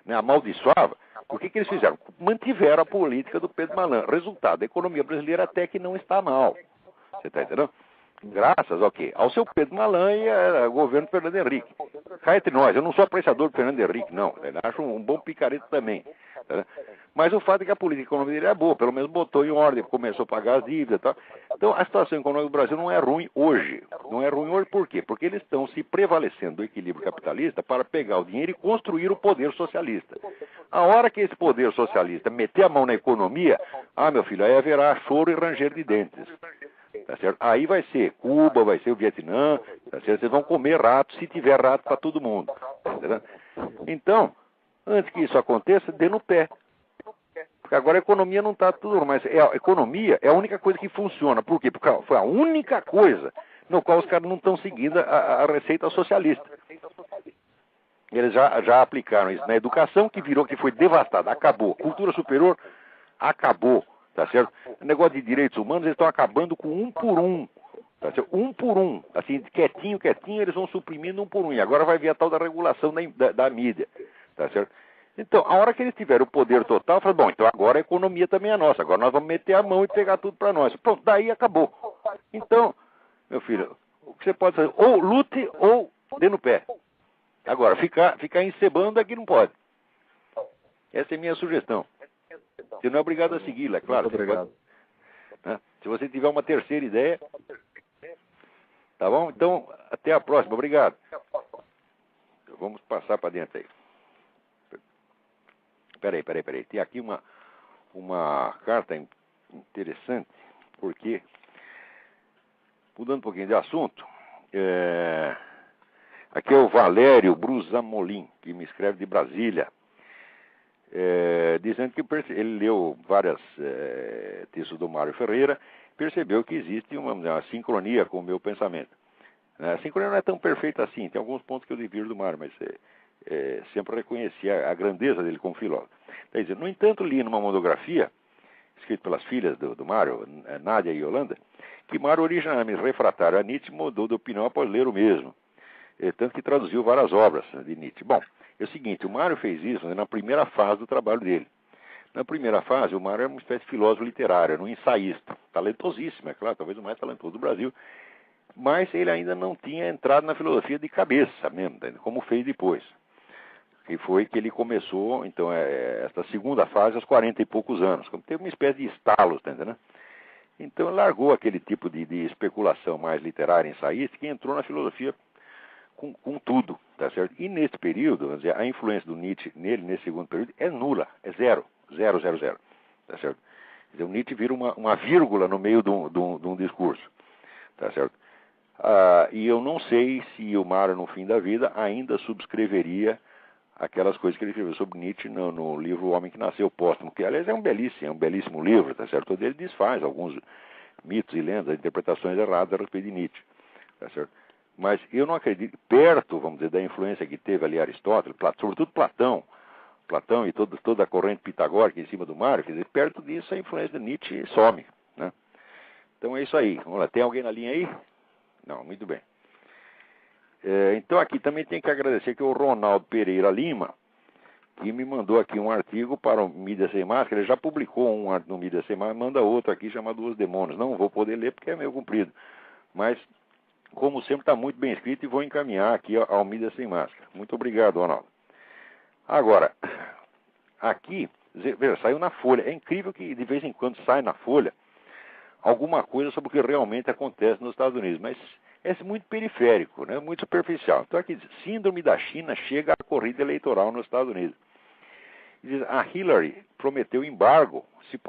né, amaldiçoava. O que eles fizeram? Mantiveram a política do Pedro Malan. Resultado, a economia brasileira até que não está mal. Você está entendendo? Graças ao quê? Ao seu Pedro Malan e ao governo do Fernando Henrique. Cá entre nós, eu não sou apreciador do Fernando Henrique, não. Eu acho um bom picareta também. Tá? Mas o fato é que a política econômica dele é boa, pelo menos botou em ordem, começou a pagar as dívidas e tal. Então a situação econômica do Brasil não é ruim hoje. Não é ruim hoje por quê? Porque eles estão se prevalecendo do equilíbrio capitalista para pegar o dinheiro e construir o poder socialista. A hora que esse poder socialista meter a mão na economia, meu filho, aí haverá choro e ranger de dentes. Tá certo? Aí vai ser Cuba, vai ser o Vietnã, tá certo? Vocês vão comer rato se tiver rato para todo mundo. Tá certo? Então, antes que isso aconteça, dê no pé. Porque agora a economia não está tudo, mas a economia é a única coisa que funciona. Por quê? Porque foi a única coisa no qual os caras não estão seguindo a receita socialista. Eles já aplicaram isso na educação, que foi devastada, acabou. Cultura superior, acabou. Tá certo? O negócio de direitos humanos, eles estão acabando com um por um. Tá certo? Um por um. Assim, quietinho, eles vão suprimindo um por um. E agora vai vir a tal da regulação da mídia. Tá certo? Então, a hora que eles tiverem o poder total, fala, bom, então agora a economia também é nossa. Agora nós vamos meter a mão e pegar tudo para nós. Pronto, daí acabou. Então, meu filho, o que você pode fazer? Ou lute ou dê no pé. Agora, ficar encebando aqui não pode. Essa é a minha sugestão. Você não é obrigado a segui-la, é claro. Muito obrigado. Né? Se você tiver uma terceira ideia, tá bom? Então, até a próxima. Obrigado. Vamos passar para dentro aí. Peraí. Tem aqui uma carta interessante, porque, mudando um pouquinho de assunto, Aqui é o Valério Brusamolin, que me escreve de Brasília, dizendo que ele leu várias textos do Mário Ferreira, percebeu que existe uma sincronia com o meu pensamento. A sincronia não é tão perfeita assim, tem alguns pontos que eu divirjo do Mário, mas sempre reconheci a grandeza dele como filósofo. Quer dizer, no entanto, li numa monografia, escrita pelas filhas do Mário, Nádia e Yolanda, que Mário, originalmente refratário a Nietzsche, mudou de opinião após ler o mesmo. Tanto que traduziu várias obras de Nietzsche. Bom, é o seguinte, o Mário fez isso na primeira fase do trabalho dele. Na primeira fase, o Mário era uma espécie de filósofo literário, era um ensaísta, talentosíssimo, é claro, talvez o mais talentoso do Brasil, mas ele ainda não tinha entrado na filosofia de cabeça mesmo, como fez depois. Que foi que ele começou, então, esta segunda fase aos 40 e poucos anos, como teve uma espécie de estalo, tá entendendo? Então largou aquele tipo de especulação mais literária, ensaística, e entrou na filosofia com tudo, tá certo? E nesse período, vamos dizer, a influência do Nietzsche nele, nesse segundo período, é nula, é zero, tá certo? Quer dizer, o Nietzsche vira uma vírgula no meio de um discurso, tá certo? E eu não sei se o Mário, no fim da vida, ainda subscreveria aquelas coisas que ele escreveu sobre Nietzsche no livro O Homem que Nasceu Póstumo, que, aliás, é um belíssimo livro, tá certo? Todo ele desfaz alguns mitos e lendas, interpretações erradas a respeito de Nietzsche, tá certo? Mas eu não acredito, perto, vamos dizer, da influência que teve ali Aristóteles, sobretudo Platão e toda a corrente pitagórica em cima do Mário, quer dizer, perto disso a influência de Nietzsche some, né? Então é isso aí. Vamos lá, tem alguém na linha aí? Não, muito bem. Então aqui também tem que agradecer que o Ronaldo Pereira Lima, que me mandou aqui um artigo para o Mídia Sem Máscara. Ele já publicou um no Mídia Sem Máscara, manda outro aqui chamado Os Demônios. Não vou poder ler porque é meio comprido, mas como sempre está muito bem escrito e vou encaminhar aqui ao Mídia Sem Máscara. Muito obrigado, Ronaldo. Agora, aqui, veja, saiu na Folha. É incrível que de vez em quando sai na Folha alguma coisa sobre o que realmente acontece nos Estados Unidos, mas é muito periférico, né? Muito superficial. Então aqui diz, síndrome da China chega à corrida eleitoral nos Estados Unidos. Diz, a Hillary prometeu embargo se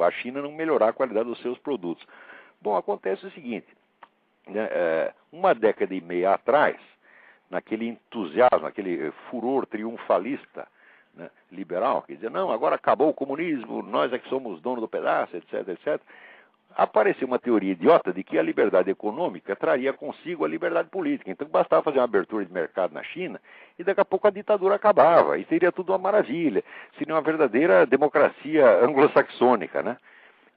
a China não melhorar a qualidade dos seus produtos. Bom, acontece o seguinte, né? Uma década e meia atrás, naquele entusiasmo, naquele furor triunfalista, né, liberal, que dizia, não, agora acabou o comunismo, nós é que somos dono do pedaço, etc, etc. Apareceu uma teoria idiota de que a liberdade econômica traria consigo a liberdade política. Então bastava fazer uma abertura de mercado na China e daqui a pouco a ditadura acabava. E seria tudo uma maravilha. Seria uma verdadeira democracia anglo-saxônica, né?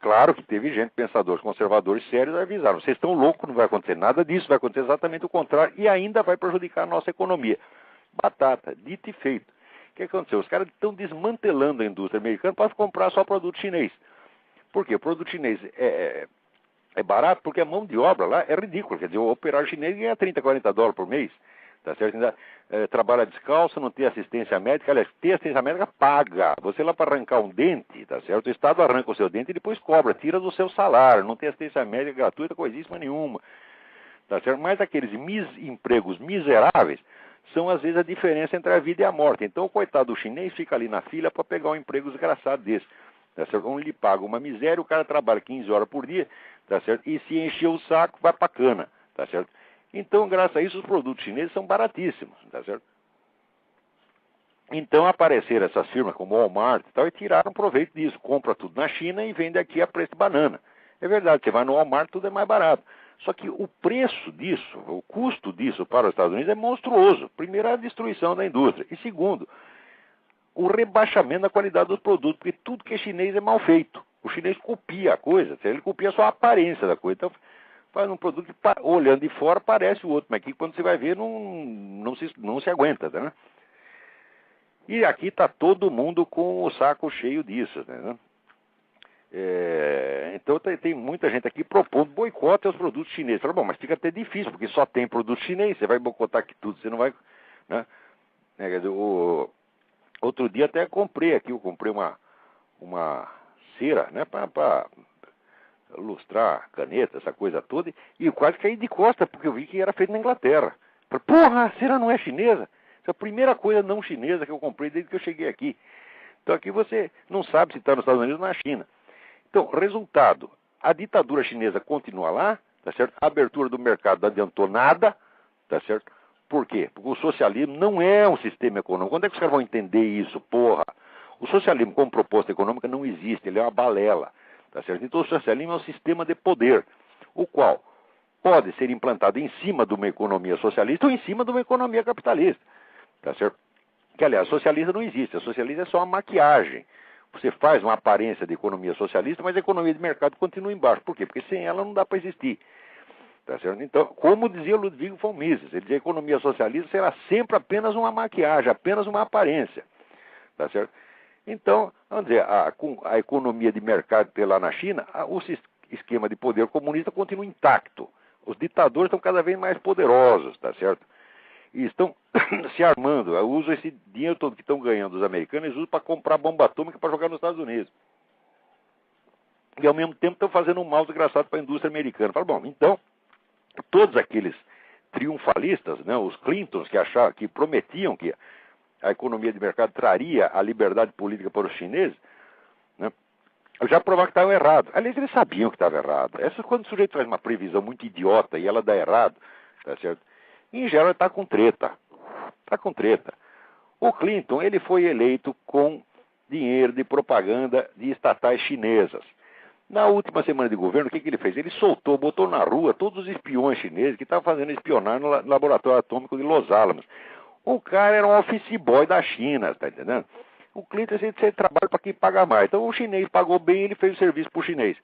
Claro que teve gente, pensadores conservadores sérios, avisaram, vocês estão loucos, não vai acontecer nada disso, vai acontecer exatamente o contrário e ainda vai prejudicar a nossa economia. Batata, dito e feito. O que aconteceu? Os caras estão desmantelando a indústria americana para comprar só produto chinês. Por quê? O produto chinês é barato porque a mão de obra lá é ridícula. Quer dizer, o operário chinês ganha 30, 40 dólares por mês. Tá certo? Ainda, trabalha descalço, não tem assistência médica. Aliás, ter assistência médica paga. Você lá para arrancar um dente, tá certo? O Estado arranca o seu dente e depois cobra, tira do seu salário. Não tem assistência médica gratuita, coisíssima nenhuma. Tá certo? Mas aqueles empregos miseráveis são às vezes a diferença entre a vida e a morte. Então o coitado do chinês fica ali na fila para pegar um emprego desgraçado desse. Tá certo? Onde lhe paga uma miséria, o cara trabalha 15 horas por dia, tá certo? E se encher o saco, vai pra cana, tá certo? Então, graças a isso, os produtos chineses são baratíssimos, tá certo? Então apareceram essas firmas como Walmart e tal, e tiraram proveito disso. Compra tudo na China e vende aqui a preço de banana. É verdade, você vai no Walmart, tudo é mais barato. Só que o preço disso, o custo disso para os Estados Unidos é monstruoso. Primeiro, a destruição da indústria. E segundo, o rebaixamento da qualidade dos produtos, porque tudo que é chinês é mal feito. O chinês copia a coisa, ele copia só a aparência da coisa. Então, faz um produto que, olhando de fora, parece o outro, mas aqui, quando você vai ver, não se aguenta, né? E aqui está todo mundo com o saco cheio disso, né? Então, tem muita gente aqui propondo boicote aos produtos chineses. Fala, bom, mas fica até difícil, porque só tem produto chinês, você vai boicotar aqui tudo, você não vai... Né? Quer dizer, outro dia até comprei uma cera, né, para lustrar caneta, essa coisa toda, e eu quase caí de costa, porque eu vi que era feito na Inglaterra. Falei, porra, a cera não é chinesa? Essa é a primeira coisa não chinesa que eu comprei desde que eu cheguei aqui. Então aqui você não sabe se está nos Estados Unidos ou na China. Então, resultado, a ditadura chinesa continua lá, tá certo? A abertura do mercado não adiantou nada, tá certo? Por quê? Porque o socialismo não é um sistema econômico. Quando é que os caras vão entender isso, porra? O socialismo como proposta econômica não existe, ele é uma balela. Tá certo? Então o socialismo é um sistema de poder, o qual pode ser implantado em cima de uma economia socialista ou em cima de uma economia capitalista. Tá certo? Que, aliás, socialista não existe. A socialista é só uma maquiagem. Você faz uma aparência de economia socialista, mas a economia de mercado continua embaixo. Por quê? Porque sem ela não dá para existir. Tá certo? Então, como dizia Ludwig von Mises, ele dizia que a economia socialista será sempre apenas uma maquiagem, apenas uma aparência. Tá certo? Então, vamos dizer, a economia de mercado que tem lá na China, o esquema de poder comunista continua intacto. Os ditadores estão cada vez mais poderosos, tá certo? E estão se armando. Usam esse dinheiro todo que estão ganhando os americanos, eles usam para comprar bomba atômica para jogar nos Estados Unidos. E ao mesmo tempo estão fazendo um mal desgraçado para a indústria americana. Fala, bom, então, todos aqueles triunfalistas, né, os Clintons que prometiam que a economia de mercado traria a liberdade política para os chineses, né, já provaram que estavam errados. Aliás, eles sabiam que estava errado. Essa, quando o sujeito faz uma previsão muito idiota e ela dá errado, tá certo? Em geral, ele está com treta. Está com treta. O Clinton, ele foi eleito com dinheiro de propaganda de estatais chinesas. Na última semana de governo, o que ele fez? Ele botou na rua todos os espiões chineses que estavam fazendo espionagem no laboratório atômico de Los Alamos. O cara era um office boy da China, tá entendendo? O Clinton sempre trabalha para quem paga mais. Então o chinês pagou bem, ele fez o serviço para o chinês.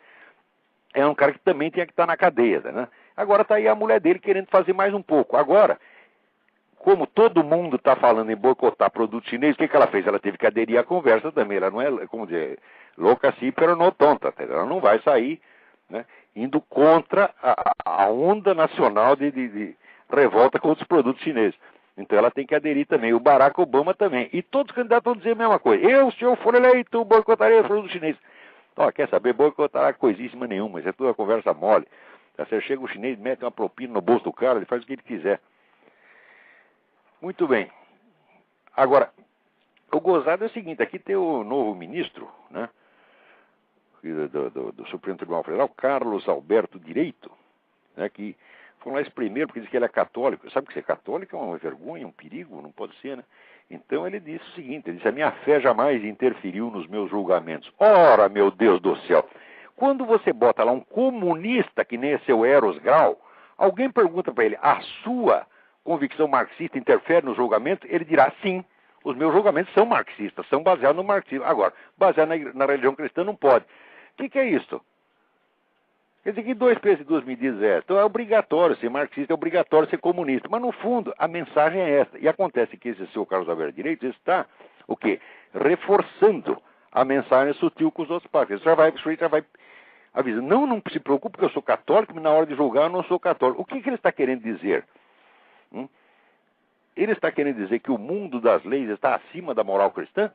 É um cara que também tinha que estar na cadeia, né? Agora está aí a mulher dele querendo fazer mais um pouco. Agora, como todo mundo está falando em boicotar produto chinês, o que ela fez? Ela teve que aderir à conversa também. Ela não é, como dizer, louca assim, pero não tonta. Ela não vai sair, né, indo contra a onda nacional de revolta contra os produtos chineses. Então ela tem que aderir também. O Barack Obama também. E todos os candidatos vão dizer a mesma coisa. Se eu for eleito, boicotarei os produtos chineses. Ó, quer saber? Boicotará coisíssima nenhuma. Isso é toda conversa mole. Você chega o chinês, mete uma propina no bolso do cara, ele faz o que ele quiser. Muito bem. Agora, o gozado é o seguinte, aqui tem o novo ministro, né, do Supremo Tribunal Federal, Carlos Alberto Direito, né, que foi lá esse primeiro, porque diz que ele é católico. Sabe que ser católico é uma vergonha, um perigo, não pode ser, né? Então ele disse o seguinte, ele disse, a minha fé jamais interferiu nos meus julgamentos. Ora, meu Deus do céu! Quando você bota lá um comunista que nem é seu Eros Grau, alguém pergunta para ele, a sua convicção marxista interfere no julgamento? Ele dirá, sim, os meus julgamentos são marxistas, são baseados no marxismo. Agora, baseado na religião cristã não pode. O que é isso? Quer dizer que 2 pesos e 2 medidas é. Então é obrigatório ser marxista, é obrigatório ser comunista. Mas no fundo, a mensagem é esta. E acontece que esse seu Carlos Alberto Direito está, o quê? Reforçando a mensagem sutil com os outros partes. Já vai avisa, não se preocupe porque eu sou católico, mas na hora de julgar eu não sou católico. O que ele está querendo dizer? Ele está querendo dizer que o mundo das leis está acima da moral cristã?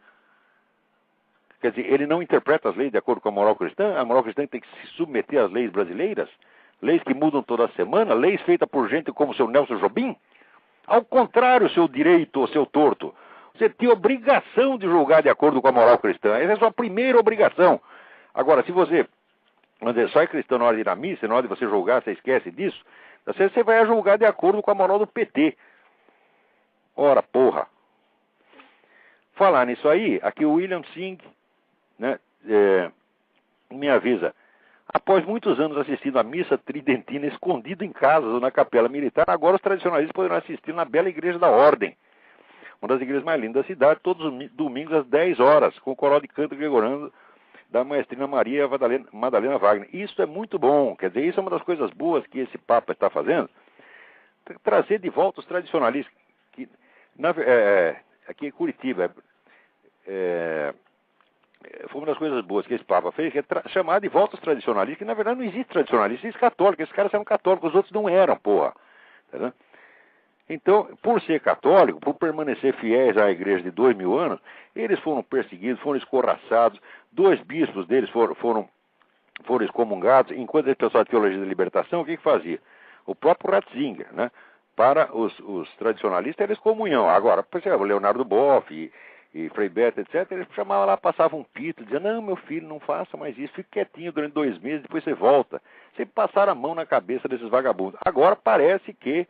Quer dizer, ele não interpreta as leis de acordo com a moral cristã? A moral cristã tem que se submeter às leis brasileiras? Leis que mudam toda semana? Leis feitas por gente como o seu Nelson Jobim? Ao contrário, seu direito ou seu torto. Você tem obrigação de julgar de acordo com a moral cristã. Essa é a sua primeira obrigação. Agora, se você só é cristão na hora de ir na missa, na hora de você julgar, você esquece disso, você vai julgar de acordo com a moral do PT. Ora, porra. Falar nisso aí, aqui o William Singh, né, me avisa, após muitos anos assistindo a missa tridentina escondido em casas ou na capela militar, agora os tradicionalistas poderão assistir na bela igreja da Ordem, uma das igrejas mais lindas da cidade, todos os domingos às 10 horas, com o coral de canto gregoriano da maestrina Maria Madalena Wagner. Isso é muito bom, quer dizer, isso é uma das coisas boas que esse Papa está fazendo, trazer de volta os tradicionalistas, que, aqui em Curitiba, foi uma das coisas boas que esse Papa fez, que é chamar de volta os tradicionalistas, que na verdade não existe tradicionalista, existe católico, esses caras eram católicos, os outros não eram, porra. Tá. Então, por ser católico, por permanecer fiéis à igreja de 2000 anos, eles foram perseguidos, foram escorraçados, 2 bispos deles foram excomungados, enquanto esse pessoal de teologia da libertação, o que fazia? O próprio Ratzinger, né? Para os tradicionalistas era excomunhão. Agora, por exemplo, Leonardo Boff e Frei Beto, etc., eles chamavam lá, passavam um pito, diziam, não, meu filho, não faça mais isso, fique quietinho durante 2 meses, depois você volta. Sempre passaram a mão na cabeça desses vagabundos. Agora parece que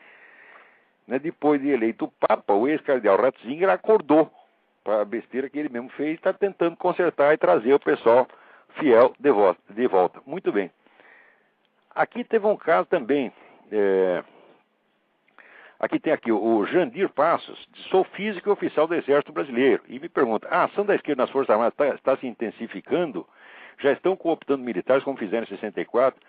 né, depois de eleito o Papa, o ex-cardeal Ratzinger acordou para a besteira que ele mesmo fez e está tentando consertar e trazer o pessoal fiel de volta. Muito bem. Aqui teve um caso também. Aqui tem o Jandir Passos, sou físico e oficial do Exército Brasileiro, e me pergunta, a ação da esquerda nas Forças Armadas está se intensificando? Já estão cooptando militares como fizeram em 64?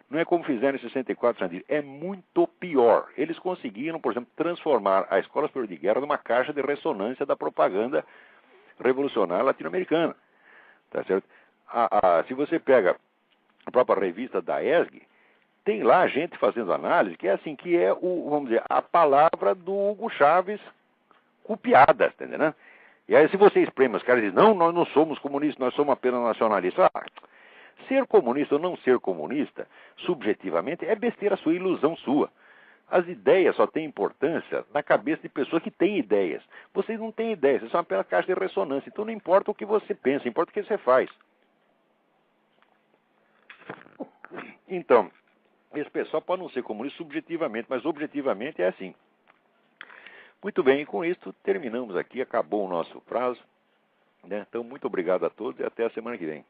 Não é como fizeram em 64, Jandir, é muito pior. Eles conseguiram, por exemplo, transformar a Escola Superior de Guerra numa caixa de ressonância da propaganda revolucionária latino-americana. Tá certo? Se você pega a própria revista da ESG, tem lá gente fazendo análise que é assim, que é vamos dizer, a palavra do Hugo Chávez copiada, tá entendendo? E aí se você espreme, os caras dizem, não, nós não somos comunistas, nós somos apenas nacionalistas. Ser comunista ou não ser comunista, subjetivamente, é besteira sua, ilusão sua. As ideias só têm importância na cabeça de pessoas que têm ideias. Vocês não têm ideias, vocês são apenas caixa de ressonância. Então não importa o que você pensa, importa o que você faz. Então, esse pessoal pode não ser comunista subjetivamente, mas objetivamente é assim. Muito bem, e com isso terminamos aqui, acabou o nosso prazo, né? Então, muito obrigado a todos e até a semana que vem.